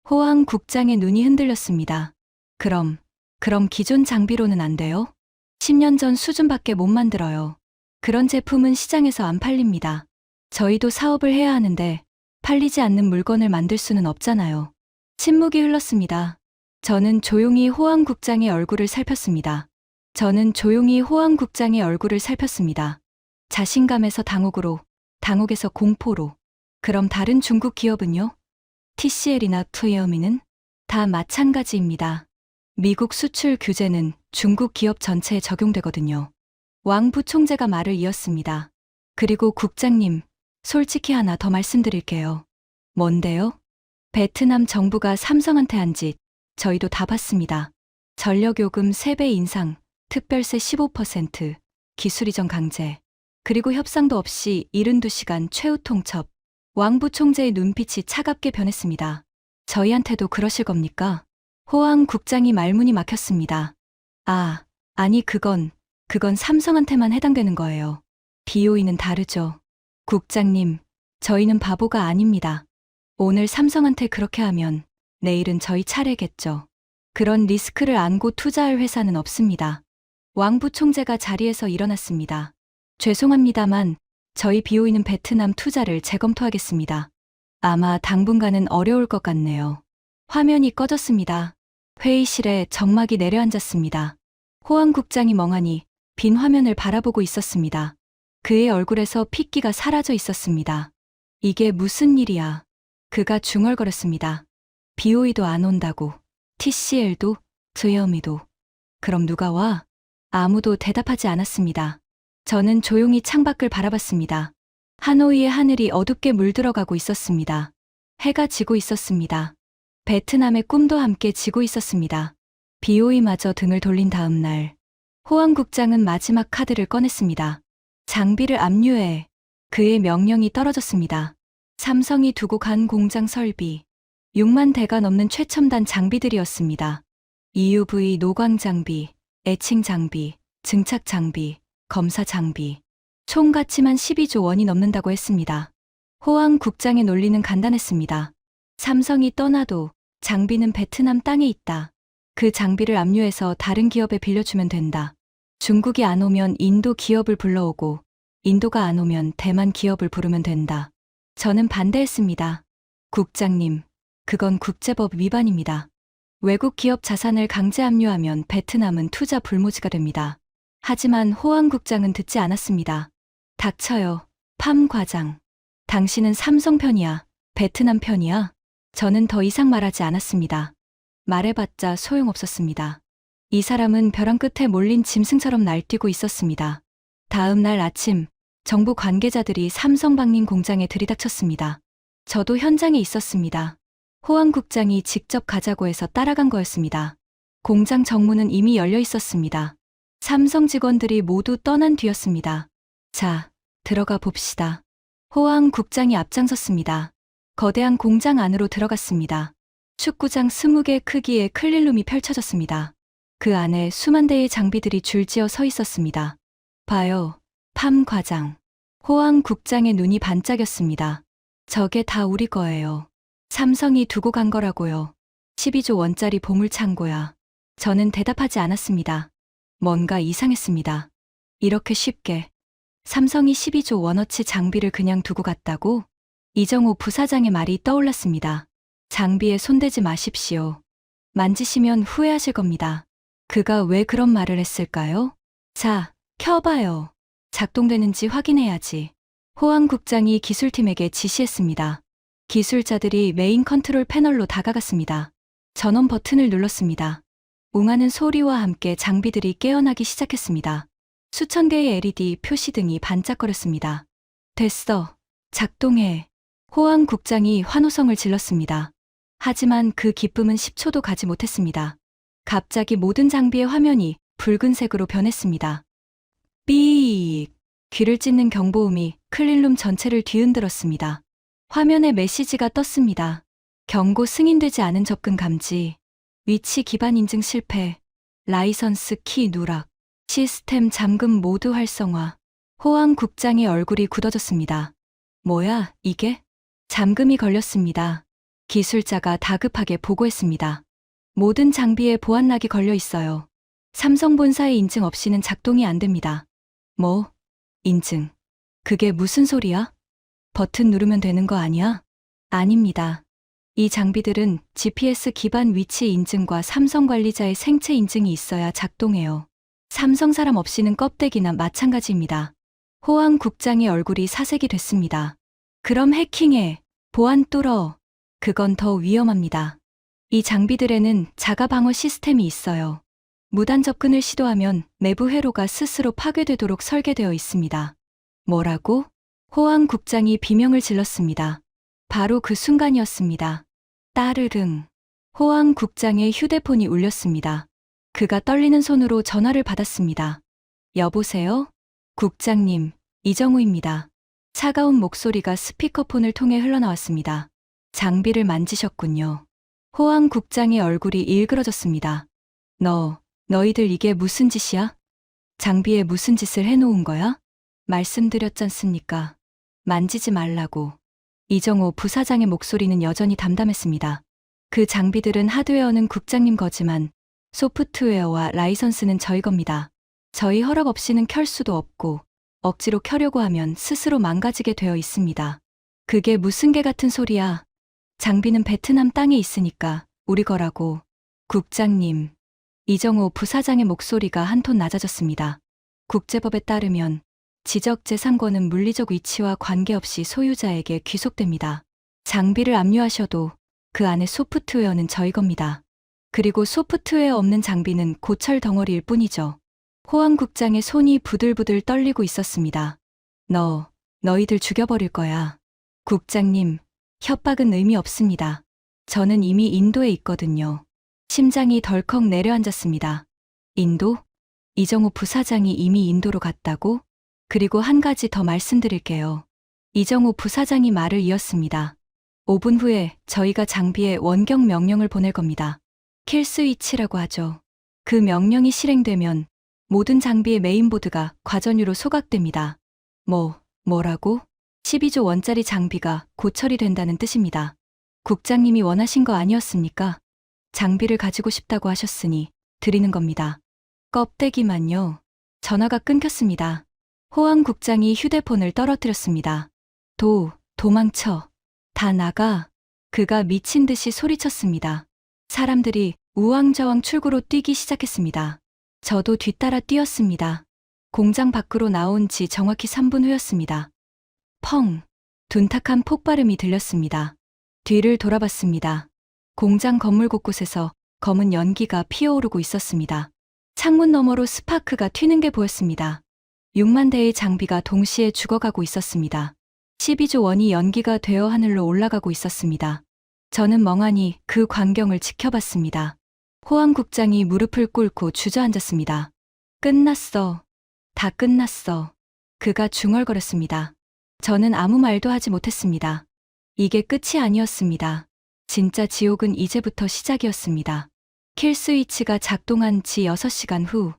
호황 국장의 눈이 흔들렸습니다. 그럼 기존 장비로는 안 돼요? 10년 전 수준밖에 못 만들어요. 그런 제품은 시장에서 안 팔립니다. 저희도 사업을 해야 하는데 팔리지 않는 물건을 만들 수는 없잖아요. 침묵이 흘렀습니다. 저는 조용히 호황 국장의 얼굴을 살폈습니다. 자신감에서 당혹으로, 당혹에서 공포로. 그럼 다른 중국 기업은요? TCL이나 투이어미는? 다 마찬가지입니다. 미국 수출 규제는 중국 기업 전체에 적용되거든요. 왕 부총재가 말을 이었습니다. 그리고 국장님, 솔직히 하나 더 말씀드릴게요. 뭔데요? 베트남 정부가 삼성한테 한 짓, 저희도 다 봤습니다. 전력요금 3배 인상, 특별세 15%, 기술이전 강제, 그리고 협상도 없이 72시간 최후 통첩. 왕 부총재의 눈빛이 차갑게 변했습니다. 저희한테도 그러실 겁니까? 호황 국장이 말문이 막혔습니다. 아니 그건 삼성한테만 해당되는 거예요. BOE는 다르죠. 국장님, 저희는 바보가 아닙니다. 오늘 삼성한테 그렇게 하면 내일은 저희 차례겠죠. 그런 리스크를 안고 투자할 회사는 없습니다. 왕 부총재가 자리에서 일어났습니다. 죄송합니다만 저희 BOE는 베트남 투자를 재검토하겠습니다. 아마 당분간은 어려울 것 같네요. 화면이 꺼졌습니다. 회의실에 정막이 내려앉았습니다. 호황 국장이 멍하니 빈 화면을 바라보고 있었습니다. 그의 얼굴에서 핏기가 사라져 있었습니다. 이게 무슨 일이야? 그가 중얼거렸습니다. BOE도 안 온다고. TCL도, 투이어미도. 그럼 누가 와? 아무도 대답하지 않았습니다. 저는 조용히 창밖을 바라봤습니다. 하노이의 하늘이 어둡게 물들어가고 있었습니다. 해가 지고 있었습니다. 베트남의 꿈도 함께 지고 있었습니다. BOE마저 등을 돌린 다음 날, 호황 국장은 마지막 카드를 꺼냈습니다. 장비를 압류해. 그의 명령이 떨어졌습니다. 삼성이 두고 간 공장 설비, 6만 대가 넘는 최첨단 장비들이었습니다. EUV 노광 장비, 에칭 장비, 증착 장비, 검사 장비. 총 가치만 12조 원이 넘는다고 했습니다. 호황 국장의 논리는 간단했습니다. 삼성이 떠나도 장비는 베트남 땅에 있다. 그 장비를 압류해서 다른 기업에 빌려주면 된다. 중국이 안 오면 인도 기업을 불러오고 인도가 안 오면 대만 기업을 부르면 된다. 저는 반대했습니다. 국장님, 그건 국제법 위반입니다. 외국 기업 자산을 강제 압류하면 베트남은 투자 불모지가 됩니다. 하지만 호황 국장은 듣지 않았습니다. 닥쳐요, 팜 과장. 당신은 삼성 편이야, 베트남 편이야? 저는 더 이상 말하지 않았습니다. 말해봤자 소용없었습니다. 이 사람은 벼랑 끝에 몰린 짐승처럼 날뛰고 있었습니다. 다음 날 아침, 정부 관계자들이 삼성 방린 공장에 들이닥쳤습니다. 저도 현장에 있었습니다. 호황 국장이 직접 가자고 해서 따라간 거였습니다. 공장 정문은 이미 열려 있었습니다. 삼성 직원들이 모두 떠난 뒤였습니다. 자, 들어가 봅시다. 호황 국장이 앞장섰습니다. 거대한 공장 안으로 들어갔습니다. 축구장 20개 크기의 클린룸이 펼쳐졌습니다. 그 안에 수만 대의 장비들이 줄지어 서 있었습니다. 봐요, 팜 과장. 호황 국장의 눈이 반짝였습니다. 저게 다 우리 거예요. 삼성이 두고 간 거라고요. 12조 원짜리 보물창고야. 저는 대답하지 않았습니다. 뭔가 이상했습니다. 이렇게 쉽게 삼성이 12조 원어치 장비를 그냥 두고 갔다고? 이정호 부사장의 말이 떠올랐습니다. 장비에 손대지 마십시오. 만지시면 후회하실 겁니다. 그가 왜 그런 말을 했을까요? 자, 켜봐요. 작동되는지 확인해야지. 호황 국장이 기술팀에게 지시했습니다. 기술자들이 메인 컨트롤 패널로 다가갔습니다. 전원 버튼을 눌렀습니다. 웅하는 소리와 함께 장비들이 깨어나기 시작했습니다. 수천 개의 LED 표시등이 반짝거렸습니다. 됐어. 작동해. 호황 국장이 환호성을 질렀습니다. 하지만 그 기쁨은 10초도 가지 못했습니다. 갑자기 모든 장비의 화면이 붉은색으로 변했습니다. 삐익. 귀를 찢는 경보음이 클린룸 전체를 뒤흔들었습니다. 화면에 메시지가 떴습니다. 경고 승인되지 않은 접근 감지. 위치 기반 인증 실패. 라이선스 키 누락. 시스템 잠금 모드 활성화. 호황 국장의 얼굴이 굳어졌습니다. 뭐야, 이게? 잠금이 걸렸습니다. 기술자가 다급하게 보고했습니다. 모든 장비에 보안락이 걸려 있어요. 삼성 본사의 인증 없이는 작동이 안 됩니다. 뭐? 인증. 그게 무슨 소리야? 버튼 누르면 되는 거 아니야? 아닙니다. 이 장비들은 GPS 기반 위치 인증과 삼성 관리자의 생체 인증이 있어야 작동해요. 삼성 사람 없이는 껍데기나 마찬가지입니다. 호황 국장의 얼굴이 사색이 됐습니다. 그럼 해킹해. 보안 뚫어. 그건 더 위험합니다. 이 장비들에는 자가 방어 시스템이 있어요. 무단 접근을 시도하면 내부 회로가 스스로 파괴되도록 설계되어 있습니다. 뭐라고? 호황 국장이 비명을 질렀습니다. 바로 그 순간이었습니다. 따르릉. 호황 국장의 휴대폰이 울렸습니다. 그가 떨리는 손으로 전화를 받았습니다. 여보세요? 국장님, 이정우입니다. 차가운 목소리가 스피커폰을 통해 흘러나왔습니다. 장비를 만지셨군요. 호황 국장의 얼굴이 일그러졌습니다. 너희들 이게 무슨 짓이야? 장비에 무슨 짓을 해놓은 거야? 말씀드렸잖습니까? 만지지 말라고. 이정호 부사장의 목소리는 여전히 담담했습니다. 그 장비들은 하드웨어는 국장님 거지만 소프트웨어와 라이선스는 저희 겁니다. 저희 허락 없이는 켤 수도 없고 억지로 켜려고 하면 스스로 망가지게 되어 있습니다. 그게 무슨 개 같은 소리야. 장비는 베트남 땅에 있으니까 우리 거라고. 국장님. 이정호 부사장의 목소리가 한 톤 낮아졌습니다. 국제법에 따르면 지적재산권은 물리적 위치와 관계없이 소유자에게 귀속됩니다. 장비를 압류하셔도 그 안에 소프트웨어는 저희 겁니다. 그리고 소프트웨어 없는 장비는 고철 덩어리일 뿐이죠. 호황 국장의 손이 부들부들 떨리고 있었습니다. 너희들 죽여버릴 거야. 국장님, 협박은 의미 없습니다. 저는 이미 인도에 있거든요. 심장이 덜컥 내려앉았습니다. 인도? 이정호 부사장이 이미 인도로 갔다고? 그리고 한 가지 더 말씀드릴게요. 이정호 부사장이 말을 이었습니다. 5분 후에 저희가 장비에 원격 명령을 보낼 겁니다. 킬 스위치라고 하죠. 그 명령이 실행되면 모든 장비의 메인보드가 과전유로 소각됩니다. 뭐라고? 12조 원짜리 장비가 고철이 된다는 뜻입니다. 국장님이 원하신 거 아니었습니까? 장비를 가지고 싶다고 하셨으니 드리는 겁니다. 껍데기만요. 전화가 끊겼습니다. 호황 국장이 휴대폰을 떨어뜨렸습니다. 도망쳐. 다 나가. 그가 미친 듯이 소리쳤습니다. 사람들이 우왕좌왕 출구로 뛰기 시작했습니다. 저도 뒤따라 뛰었습니다. 공장 밖으로 나온 지 정확히 3분 후였습니다. 펑! 둔탁한 폭발음이 들렸습니다. 뒤를 돌아봤습니다. 공장 건물 곳곳에서 검은 연기가 피어오르고 있었습니다. 창문 너머로 스파크가 튀는 게 보였습니다. 6만 대의 장비가 동시에 죽어가고 있었습니다. 12조 원이 연기가 되어 하늘로 올라가고 있었습니다. 저는 멍하니 그 광경을 지켜봤습니다. 호황 국장이 무릎을 꿇고 주저앉았습니다. 끝났어. 다 끝났어. 그가 중얼거렸습니다. 저는 아무 말도 하지 못했습니다. 이게 끝이 아니었습니다. 진짜 지옥은 이제부터 시작이었습니다. 킬 스위치가 작동한 지 6시간 후,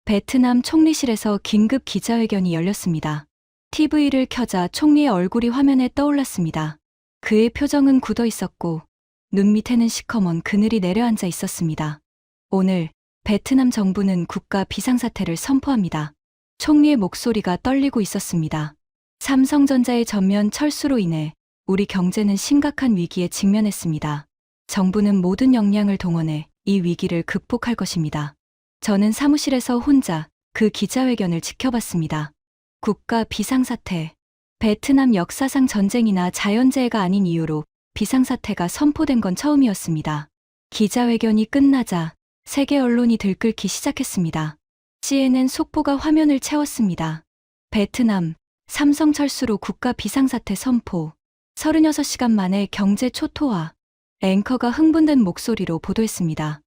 베트남 총리실에서 긴급 기자회견이 열렸습니다. TV를 켜자 총리의 얼굴이 화면에 떠올랐습니다. 그의 표정은 굳어 있었고 눈 밑에는 시커먼 그늘이 내려앉아 있었습니다. 오늘 베트남 정부는 국가 비상사태를 선포합니다. 총리의 목소리가 떨리고 있었습니다. 삼성전자의 전면 철수로 인해 우리 경제는 심각한 위기에 직면했습니다. 정부는 모든 역량을 동원해 이 위기를 극복할 것입니다. 저는 사무실에서 혼자 그 기자회견을 지켜봤습니다. 국가 비상사태. 베트남 역사상 전쟁이나 자연재해가 아닌 이유로 비상사태가 선포된 건 처음이었습니다. 기자회견이 끝나자 세계 언론이 들끓기 시작했습니다. CNN 속보가 화면을 채웠습니다. 베트남, 삼성 철수로 국가 비상사태 선포. 36시간 만에 경제 초토화. 앵커가 흥분된 목소리로 보도했습니다.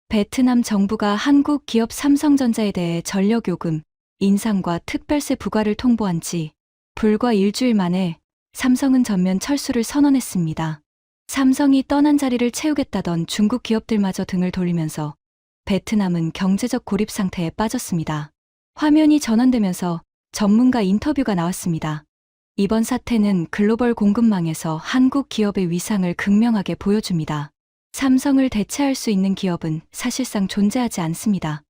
베트남 정부가 한국 기업 삼성전자에 대해 전력요금, 인상과 특별세 부과를 통보한 지 불과 일주일 만에 삼성은 전면 철수를 선언했습니다. 삼성이 떠난 자리를 채우겠다던 중국 기업들마저 등을 돌리면서 베트남은 경제적 고립 상태에 빠졌습니다. 화면이 전환되면서 전문가 인터뷰가 나왔습니다. 이번 사태는 글로벌 공급망에서 한국 기업의 위상을 극명하게 보여줍니다. 삼성을 대체할 수 있는 기업은 사실상 존재하지 않습니다.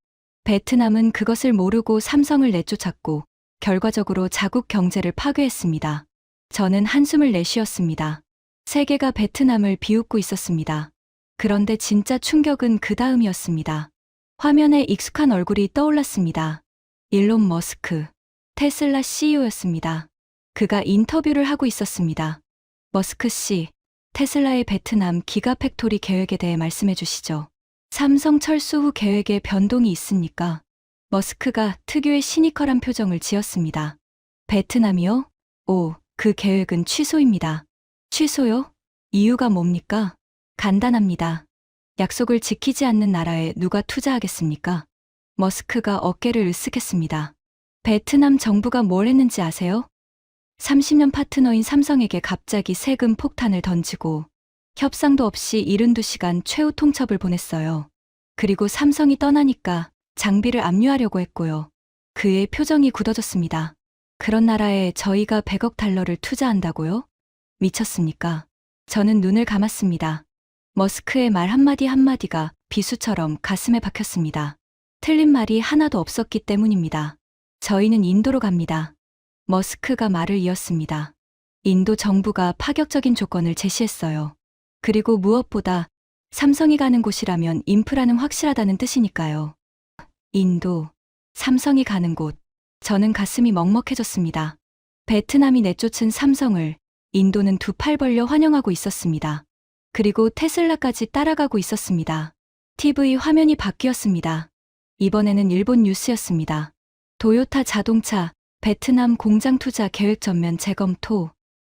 베트남은 그것을 모르고 삼성을 내쫓았고 결과적으로 자국 경제를 파괴했습니다. 저는 한숨을 내쉬었습니다. 세계가 베트남을 비웃고 있었습니다. 그런데 진짜 충격은 그 다음이었습니다. 화면에 익숙한 얼굴이 떠올랐습니다. 일론 머스크, 테슬라 CEO였습니다. 그가 인터뷰를 하고 있었습니다. 머스크 씨, 테슬라의 베트남 기가팩토리 계획에 대해 말씀해 주시죠. 삼성 철수 후 계획에 변동이 있습니까? 머스크가 특유의 시니컬한 표정을 지었습니다. 베트남이요? 오, 그 계획은 취소입니다. 취소요? 이유가 뭡니까? 간단합니다. 약속을 지키지 않는 나라에 누가 투자하겠습니까? 머스크가 어깨를 으쓱했습니다. 베트남 정부가 뭘 했는지 아세요? 30년 파트너인 삼성에게 갑자기 세금 폭탄을 던지고 협상도 없이 72시간 최후 통첩을 보냈어요. 그리고 삼성이 떠나니까 장비를 압류하려고 했고요. 그의 표정이 굳어졌습니다. 그런 나라에 저희가 100억 달러를 투자한다고요? 미쳤습니까? 저는 눈을 감았습니다. 머스크의 말 한마디 한마디가 비수처럼 가슴에 박혔습니다. 틀린 말이 하나도 없었기 때문입니다. 저희는 인도로 갑니다. 머스크가 말을 이었습니다. 인도 정부가 파격적인 조건을 제시했어요. 그리고 무엇보다 삼성이 가는 곳이라면 인프라는 확실하다는 뜻이니까요. 인도, 삼성이 가는 곳. 저는 가슴이 먹먹해졌습니다. 베트남이 내쫓은 삼성을 인도는 두 팔 벌려 환영하고 있었습니다. 그리고 테슬라까지 따라가고 있었습니다. TV 화면이 바뀌었습니다. 이번에는 일본 뉴스였습니다. 도요타 자동차, 베트남 공장 투자 계획 전면 재검토.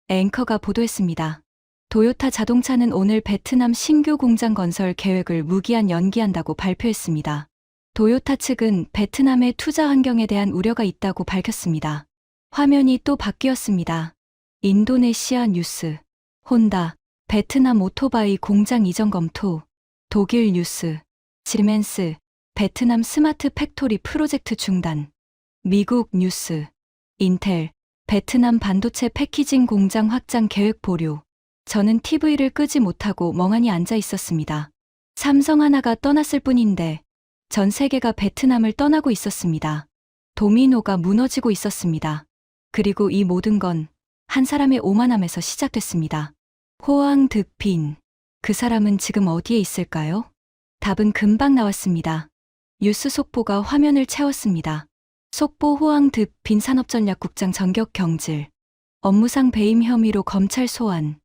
앵커가 보도했습니다. 도요타 자동차는 오늘 베트남 신규 공장 건설 계획을 무기한 연기한다고 발표했습니다. 도요타 측은 베트남의 투자 환경에 대한 우려가 있다고 밝혔습니다. 화면이 또 바뀌었습니다. 인도네시아 뉴스. 혼다, 베트남 오토바이 공장 이전 검토. 독일 뉴스. 지멘스, 베트남 스마트 팩토리 프로젝트 중단. 미국 뉴스. 인텔, 베트남 반도체 패키징 공장 확장 계획 보류. 저는 TV를 끄지 못하고 멍하니 앉아 있었습니다. 삼성 하나가 떠났을 뿐인데 전 세계가 베트남을 떠나고 있었습니다. 도미노가 무너지고 있었습니다. 그리고 이 모든 건 한 사람의 오만함에서 시작됐습니다. 호앙 득빈. 그 사람은 지금 어디에 있을까요? 답은 금방 나왔습니다. 뉴스 속보가 화면을 채웠습니다. 속보 호앙 득빈 산업전략국장 전격 경질. 업무상 배임 혐의로 검찰 소환.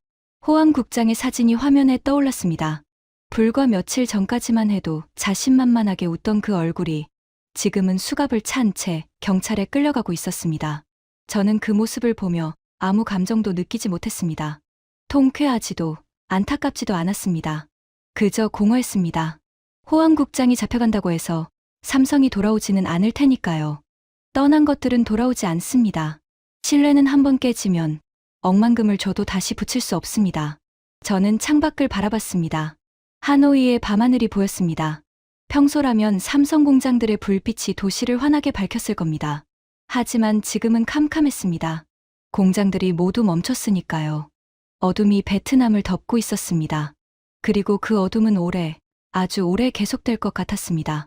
호앙 국장의 사진이 화면에 떠올랐습니다. 불과 며칠 전까지만 해도 자신만만하게 웃던 그 얼굴이 지금은 수갑을 찬 채 경찰에 끌려가고 있었습니다. 저는 그 모습을 보며 아무 감정도 느끼지 못했습니다. 통쾌하지도 안타깝지도 않았습니다. 그저 공허했습니다. 호황 국장이 잡혀간다고 해서 삼성이 돌아오지는 않을 테니까요. 떠난 것들은 돌아오지 않습니다. 신뢰는 한번 깨지면 억만금을 줘도 다시 붙일 수 없습니다. 저는 창밖을 바라봤습니다. 하노이의 밤하늘이 보였습니다. 평소라면 삼성 공장들의 불빛이 도시를 환하게 밝혔을 겁니다. 하지만 지금은 캄캄했습니다. 공장들이 모두 멈췄으니까요. 어둠이 베트남을 덮고 있었습니다. 그리고 그 어둠은 오래, 아주 오래 계속될 것 같았습니다.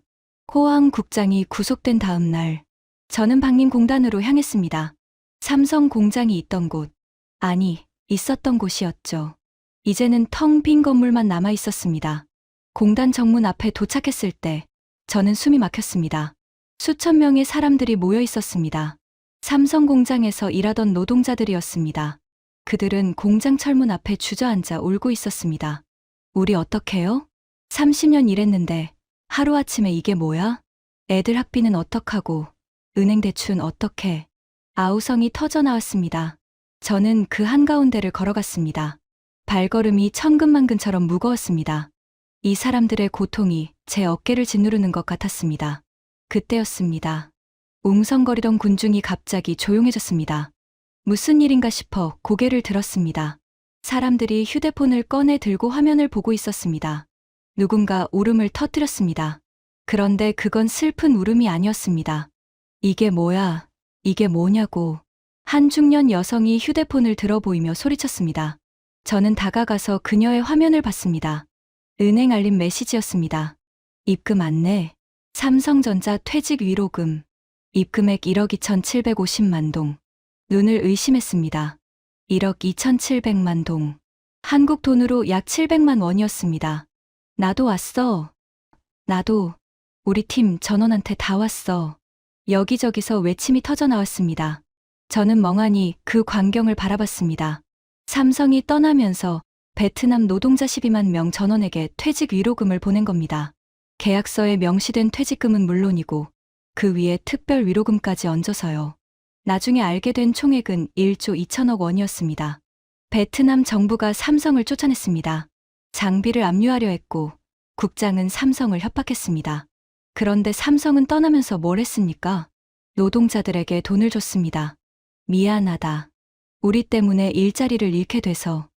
호황 국장이 구속된 다음 날, 저는 방림공단으로 향했습니다. 삼성 공장이 있던 곳, 아니, 있었던 곳이었죠. 이제는 텅 빈 건물만 남아 있었습니다. 공단 정문 앞에 도착했을 때 저는 숨이 막혔습니다. 수천 명의 사람들이 모여 있었습니다. 삼성 공장에서 일하던 노동자들이었습니다. 그들은 공장 철문 앞에 주저앉아 울고 있었습니다. 우리 어떡해요? 30년 일했는데 하루아침에 이게 뭐야? 애들 학비는 어떡하고 은행 대출은 어떡해? 아우성이 터져 나왔습니다. 저는 그 한가운데를 걸어갔습니다. 발걸음이 천근만근처럼 무거웠습니다. 이 사람들의 고통이 제 어깨를 짓누르는 것 같았습니다. 그때였습니다. 웅성거리던 군중이 갑자기 조용해졌습니다. 무슨 일인가 싶어 고개를 들었습니다. 사람들이 휴대폰을 꺼내 들고 화면을 보고 있었습니다. 누군가 울음을 터뜨렸습니다. 그런데 그건 슬픈 울음이 아니었습니다. 이게 뭐야? 이게 뭐냐고. 한 중년 여성이 휴대폰을 들어 보이며 소리쳤습니다. 저는 다가가서 그녀의 화면을 봤습니다. 은행 알림 메시지였습니다. 입금 안내, 삼성전자 퇴직 위로금, 입금액 1억 2,750만 동. 눈을 의심했습니다. 1억 2,700만 동. 한국 돈으로 약 700만 원이었습니다. 나도 왔어. 나도. 우리 팀 전원한테 다 왔어. 여기저기서 외침이 터져 나왔습니다. 저는 멍하니 그 광경을 바라봤습니다. 삼성이 떠나면서 베트남 노동자 12만 명 전원에게 퇴직 위로금을 보낸 겁니다. 계약서에 명시된 퇴직금은 물론이고 그 위에 특별 위로금까지 얹어서요. 나중에 알게 된 총액은 1조 2천억 원이었습니다. 베트남 정부가 삼성을 쫓아냈습니다. 장비를 압류하려 했고 국장은 삼성을 협박했습니다. 그런데 삼성은 떠나면서 뭘 했습니까? 노동자들에게 돈을 줬습니다. 미안하다. 우리 때문에 일자리를 잃게 돼서.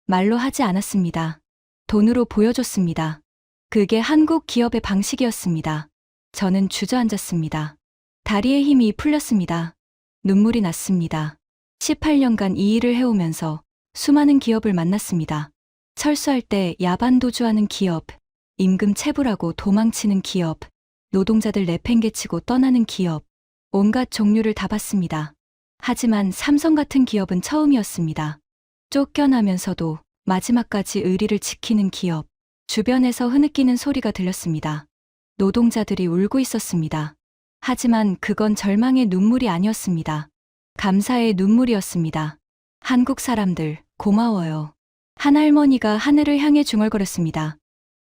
말로 하지 않았습니다. 돈으로 보여줬습니다. 그게 한국 기업의 방식이었습니다. 저는 주저앉았습니다. 다리에 힘이 풀렸습니다. 눈물이 났습니다. 18년간 이 일을 해오면서 수많은 기업을 만났습니다. 철수할 때 야반도주하는 기업, 임금 체불하고 도망치는 기업, 노동자들 내팽개치고 떠나는 기업, 온갖 종류를 다 봤습니다. 하지만 삼성 같은 기업은 처음이었습니다. 쫓겨나면서도 마지막까지 의리를 지키는 기업. 주변에서 흐느끼는 소리가 들렸습니다. 노동자들이 울고 있었습니다. 하지만 그건 절망의 눈물이 아니었습니다. 감사의 눈물이었습니다. 한국 사람들, 고마워요. 한 할머니가 하늘을 향해 중얼거렸습니다.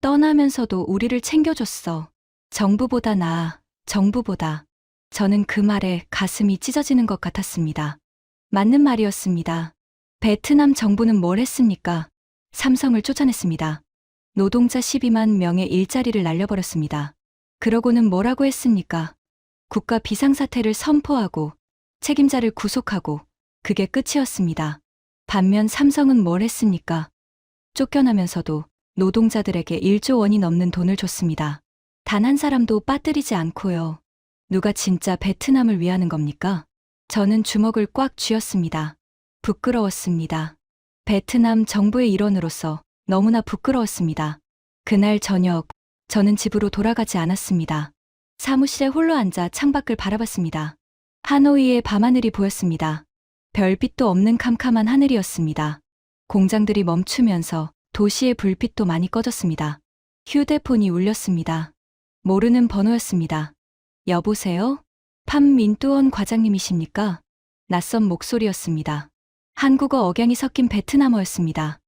떠나면서도 우리를 챙겨줬어. 정부보다 나아, 정부보다. 저는 그 말에 가슴이 찢어지는 것 같았습니다. 맞는 말이었습니다. 베트남 정부는 뭘 했습니까? 삼성을 쫓아냈습니다. 노동자 12만 명의 일자리를 날려버렸습니다. 그러고는 뭐라고 했습니까? 국가 비상사태를 선포하고 책임자를 구속하고 그게 끝이었습니다. 반면 삼성은 뭘 했습니까? 쫓겨나면서도 노동자들에게 1조 원이 넘는 돈을 줬습니다. 단 한 사람도 빠뜨리지 않고요. 누가 진짜 베트남을 위하는 겁니까? 저는 주먹을 꽉 쥐었습니다. 부끄러웠습니다. 베트남 정부의 일원으로서 너무나 부끄러웠습니다. 그날 저녁, 저는 집으로 돌아가지 않았습니다. 사무실에 홀로 앉아 창밖을 바라봤습니다. 하노이의 밤하늘이 보였습니다. 별빛도 없는 캄캄한 하늘이었습니다. 공장들이 멈추면서 도시의 불빛도 많이 꺼졌습니다. 휴대폰이 울렸습니다. 모르는 번호였습니다. 여보세요? 판민뚜언 과장님이십니까? 낯선 목소리였습니다. 한국어 억양이 섞인 베트남어였습니다.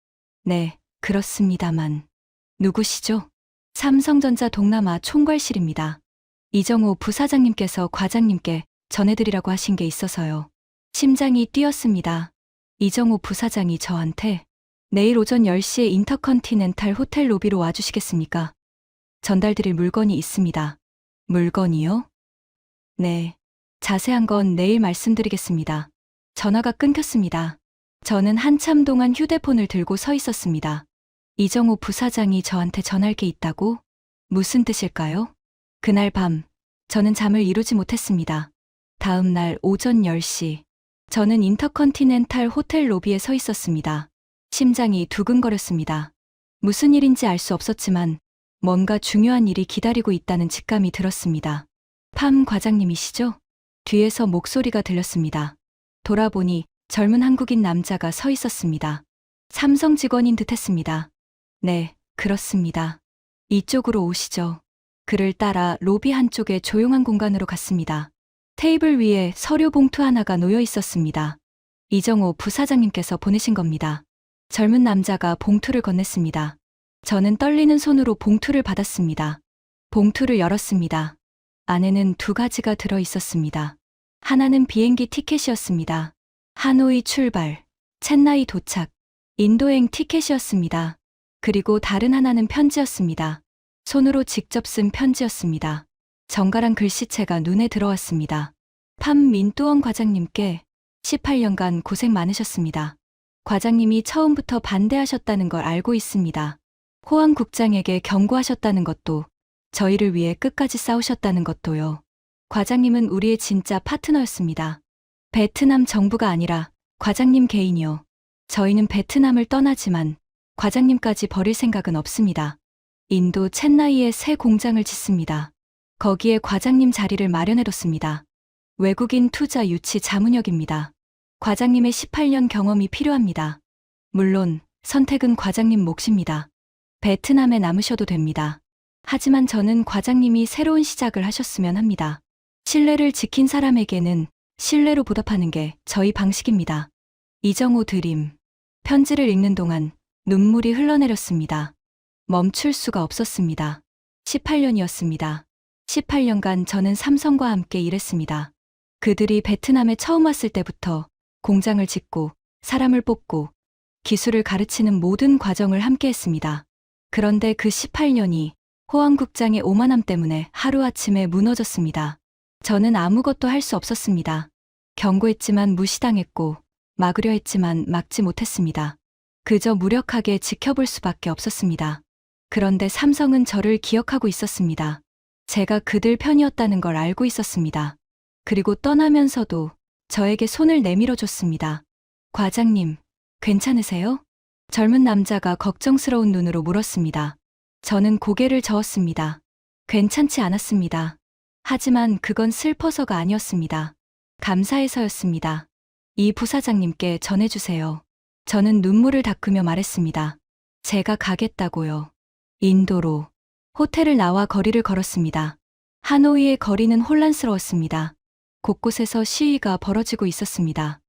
네, 그렇습니다만. 누구시죠? 삼성전자 동남아 총괄실입니다. 이정호 부사장님께서 과장님께 전해드리라고 하신 게 있어서요. 심장이 뛰었습니다. 이정호 부사장이 저한테 내일 오전 10시에 인터컨티넨탈 호텔 로비로 와주시겠습니까? 전달드릴 물건이 있습니다. 물건이요? 네. 자세한 건 내일 말씀드리겠습니다. 전화가 끊겼습니다. 저는 한참 동안 휴대폰을 들고 서 있었습니다. 이정호 부사장이 저한테 전할 게 있다고? 무슨 뜻일까요? 그날 밤, 저는 잠을 이루지 못했습니다. 다음 날 오전 10시, 저는 인터컨티넨탈 호텔 로비에 서 있었습니다. 심장이 두근거렸습니다. 무슨 일인지 알 수 없었지만 뭔가 중요한 일이 기다리고 있다는 직감이 들었습니다. 팜 과장님이시죠? 뒤에서 목소리가 들렸습니다. 돌아보니 젊은 한국인 남자가 서 있었습니다. 삼성 직원인 듯 했습니다. 네, 그렇습니다. 이쪽으로 오시죠. 그를 따라 로비 한쪽의 조용한 공간으로 갔습니다. 테이블 위에 서류 봉투 하나가 놓여 있었습니다. 이정호 부사장님께서 보내신 겁니다. 젊은 남자가 봉투를 건넸습니다. 저는 떨리는 손으로 봉투를 받았습니다. 봉투를 열었습니다. 안에는 두 가지가 들어 있었습니다. 하나는 비행기 티켓이었습니다. 하노이 출발, 첸나이 도착, 인도행 티켓이었습니다. 그리고 다른 하나는 편지였습니다. 손으로 직접 쓴 편지였습니다. 정갈한 글씨체가 눈에 들어왔습니다. 판민뚜원 과장님께 18년간 고생 많으셨습니다. 과장님이 처음부터 반대하셨다는 걸 알고 있습니다. 호황 국장에게 경고하셨다는 것도, 저희를 위해 끝까지 싸우셨다는 것도요. 과장님은 우리의 진짜 파트너였습니다. 베트남 정부가 아니라 과장님 개인이요. 저희는 베트남을 떠나지만 과장님까지 버릴 생각은 없습니다. 인도 첸나이에 새 공장을 짓습니다. 거기에 과장님 자리를 마련해뒀습니다. 외국인 투자 유치 자문역입니다. 과장님의 18년 경험이 필요합니다. 물론 선택은 과장님 몫입니다. 베트남에 남으셔도 됩니다. 하지만 저는 과장님이 새로운 시작을 하셨으면 합니다. 신뢰를 지킨 사람에게는 신뢰로 보답하는 게 저희 방식입니다. 이정호 드림. 편지를 읽는 동안 눈물이 흘러내렸습니다. 멈출 수가 없었습니다. 18년이었습니다. 18년간 저는 삼성과 함께 일했습니다. 그들이 베트남에 처음 왔을 때부터 공장을 짓고 사람을 뽑고 기술을 가르치는 모든 과정을 함께 했습니다. 그런데 그 18년이 호황국장의 오만함 때문에 하루아침에 무너졌습니다. 저는 아무것도 할 수 없었습니다. 경고했지만 무시당했고 막으려 했지만 막지 못했습니다. 그저 무력하게 지켜볼 수밖에 없었습니다. 그런데 삼성은 저를 기억하고 있었습니다. 제가 그들 편이었다는 걸 알고 있었습니다. 그리고 떠나면서도 저에게 손을 내밀어 줬습니다. 과장님, 괜찮으세요? 젊은 남자가 걱정스러운 눈으로 물었습니다. 저는 고개를 저었습니다. 괜찮지 않았습니다. 하지만 그건 슬퍼서가 아니었습니다. 감사해서였습니다. 이 부사장님께 전해주세요. 저는 눈물을 닦으며 말했습니다. 제가 가겠다고요. 인도로. 호텔을 나와 거리를 걸었습니다. 하노이의 거리는 혼란스러웠습니다. 곳곳에서 시위가 벌어지고 있었습니다.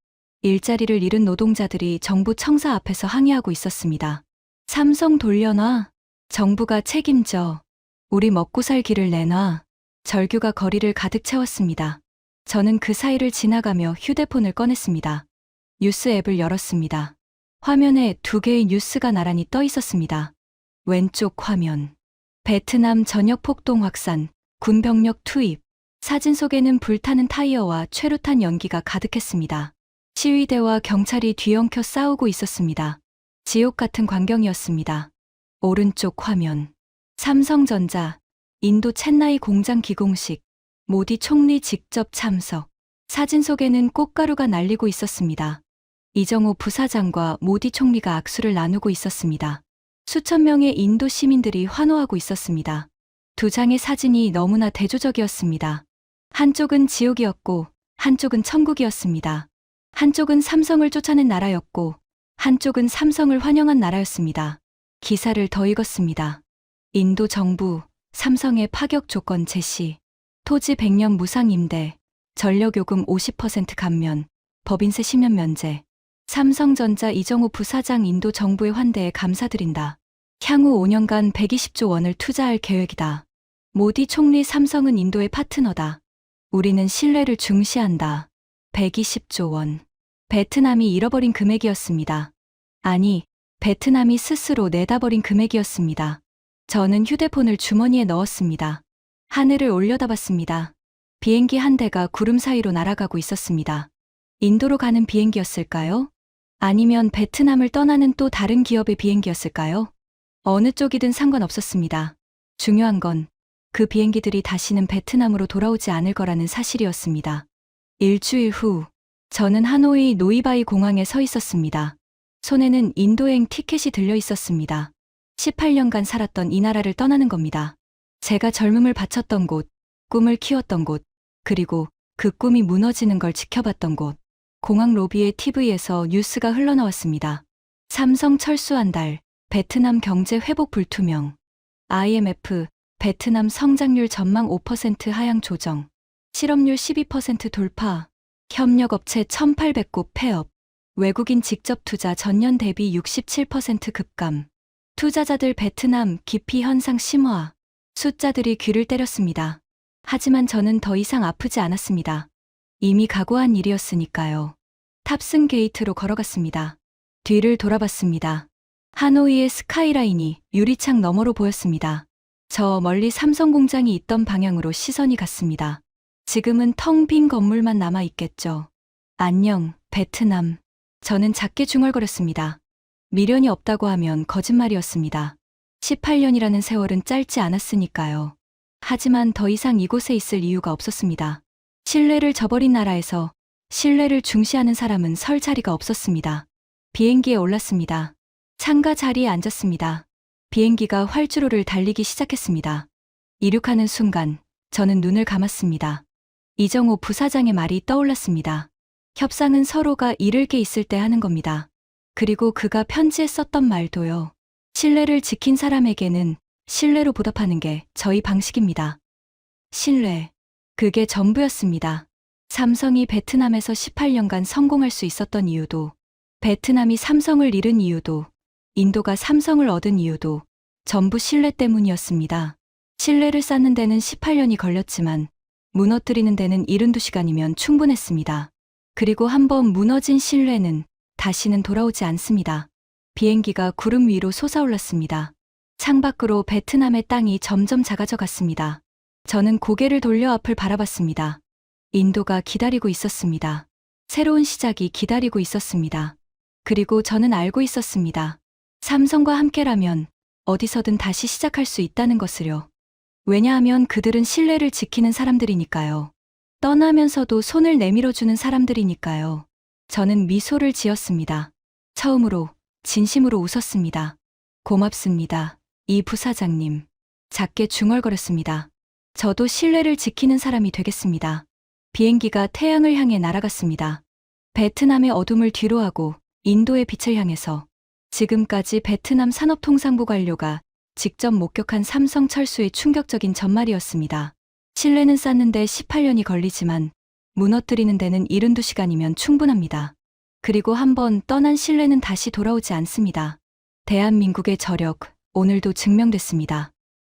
일자리를 잃은 노동자들이 정부 청사 앞에서 항의하고 있었습니다. 삼성 돌려놔. 정부가 책임져. 우리 먹고 살 길을 내놔. 절규가 거리를 가득 채웠습니다. 저는 그 사이를 지나가며 휴대폰을 꺼냈습니다. 뉴스 앱을 열었습니다. 화면에 두 개의 뉴스가 나란히 떠 있었습니다. 왼쪽 화면. 베트남 전역 폭동 확산, 군 병력 투입. 사진 속에는 불타는 타이어와 최루탄 연기가 가득했습니다. 시위대와 경찰이 뒤엉켜 싸우고 있었습니다. 지옥 같은 광경이었습니다. 오른쪽 화면. 삼성전자, 인도 첸나이 공장 기공식, 모디 총리 직접 참석. 사진 속에는 꽃가루가 날리고 있었습니다. 이정호 부사장과 모디 총리가 악수를 나누고 있었습니다. 수천 명의 인도 시민들이 환호하고 있었습니다. 두 장의 사진이 너무나 대조적이었습니다. 한쪽은 지옥이었고 한쪽은 천국이었습니다. 한쪽은 삼성을 쫓아낸 나라였고 한쪽은 삼성을 환영한 나라였습니다. 기사를 더 읽었습니다. 인도 정부, 삼성의 파격 조건 제시, 토지 100년 무상 임대, 전력요금 50% 감면, 법인세 10년 면제. 삼성전자 이정호 부사장 인도 정부의 환대에 감사드린다. 향후 5년간 120조 원을 투자할 계획이다. 모디 총리 삼성은 인도의 파트너다. 우리는 신뢰를 중시한다. 120조 원. 베트남이 잃어버린 금액이었습니다. 아니, 베트남이 스스로 내다버린 금액이었습니다. 저는 휴대폰을 주머니에 넣었습니다. 하늘을 올려다봤습니다. 비행기 한 대가 구름 사이로 날아가고 있었습니다. 인도로 가는 비행기였을까요? 아니면 베트남을 떠나는 또 다른 기업의 비행기였을까요? 어느 쪽이든 상관없었습니다. 중요한 건 그 비행기들이 다시는 베트남으로 돌아오지 않을 거라는 사실이었습니다. 일주일 후, 저는 하노이 노이바이 공항에 서 있었습니다. 손에는 인도행 티켓이 들려 있었습니다. 18년간 살았던 이 나라를 떠나는 겁니다. 제가 젊음을 바쳤던 곳, 꿈을 키웠던 곳, 그리고 그 꿈이 무너지는 걸 지켜봤던 곳. 공항 로비의 TV에서 뉴스가 흘러나왔습니다. 삼성 철수한 달, 베트남 경제 회복 불투명. IMF, 베트남 성장률 전망 5% 하향 조정. 실업률 12% 돌파. 협력업체 1,800곳 폐업. 외국인 직접 투자 전년 대비 67% 급감. 투자자들 베트남 기피 현상 심화. 숫자들이 귀를 때렸습니다. 하지만 저는 더 이상 아프지 않았습니다. 이미 각오한 일이었으니까요. 탑승 게이트로 걸어갔습니다. 뒤를 돌아봤습니다. 하노이의 스카이라인이 유리창 너머로 보였습니다. 저 멀리 삼성 공장이 있던 방향으로 시선이 갔습니다. 지금은 텅 빈 건물만 남아 있겠죠. 안녕, 베트남. 저는 작게 중얼거렸습니다. 미련이 없다고 하면 거짓말이었습니다. 18년이라는 세월은 짧지 않았으니까요. 하지만 더 이상 이곳에 있을 이유가 없었습니다. 신뢰를 저버린 나라에서 신뢰를 중시하는 사람은 설 자리가 없었습니다. 비행기에 올랐습니다. 창가 자리에 앉았습니다. 비행기가 활주로를 달리기 시작했습니다. 이륙하는 순간 저는 눈을 감았습니다. 이정호 부사장의 말이 떠올랐습니다. 협상은 서로가 잃을 게 있을 때 하는 겁니다. 그리고 그가 편지에 썼던 말도요. 신뢰를 지킨 사람에게는 신뢰로 보답하는 게 저희 방식입니다. 신뢰. 그게 전부였습니다. 삼성이 베트남에서 18년간 성공할 수 있었던 이유도, 베트남이 삼성을 잃은 이유도, 인도가 삼성을 얻은 이유도 전부 신뢰 때문이었습니다. 신뢰를 쌓는 데는 18년이 걸렸지만 무너뜨리는 데는 72시간이면 충분했습니다. 그리고 한번 무너진 신뢰는 다시는 돌아오지 않습니다. 비행기가 구름 위로 솟아올랐습니다. 창밖으로 베트남의 땅이 점점 작아져 갔습니다. 저는 고개를 돌려 앞을 바라봤습니다. 인도가 기다리고 있었습니다. 새로운 시작이 기다리고 있었습니다. 그리고 저는 알고 있었습니다. 삼성과 함께라면 어디서든 다시 시작할 수 있다는 것을요. 왜냐하면 그들은 신뢰를 지키는 사람들이니까요. 떠나면서도 손을 내밀어주는 사람들이니까요. 저는 미소를 지었습니다. 처음으로 진심으로 웃었습니다. 고맙습니다. 이 부사장님. 작게 중얼거렸습니다. 저도 신뢰를 지키는 사람이 되겠습니다. 비행기가 태양을 향해 날아갔습니다. 베트남의 어둠을 뒤로하고 인도의 빛을 향해서. 지금까지 베트남 산업통상부 관료가 직접 목격한 삼성 철수의 충격적인 전말이었습니다. 신뢰는 쌓는데 18년이 걸리지만 무너뜨리는 데는 72시간이면 충분합니다. 그리고 한번 떠난 신뢰는 다시 돌아오지 않습니다. 대한민국의 저력, 오늘도 증명됐습니다.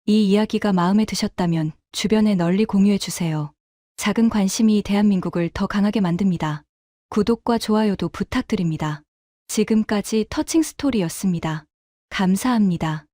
이 이야기가 마음에 드셨다면 주변에 널리 공유해주세요. 작은 관심이 대한민국을 더 강하게 만듭니다. 구독과 좋아요도 부탁드립니다. 지금까지 터칭 스토리였습니다. 감사합니다.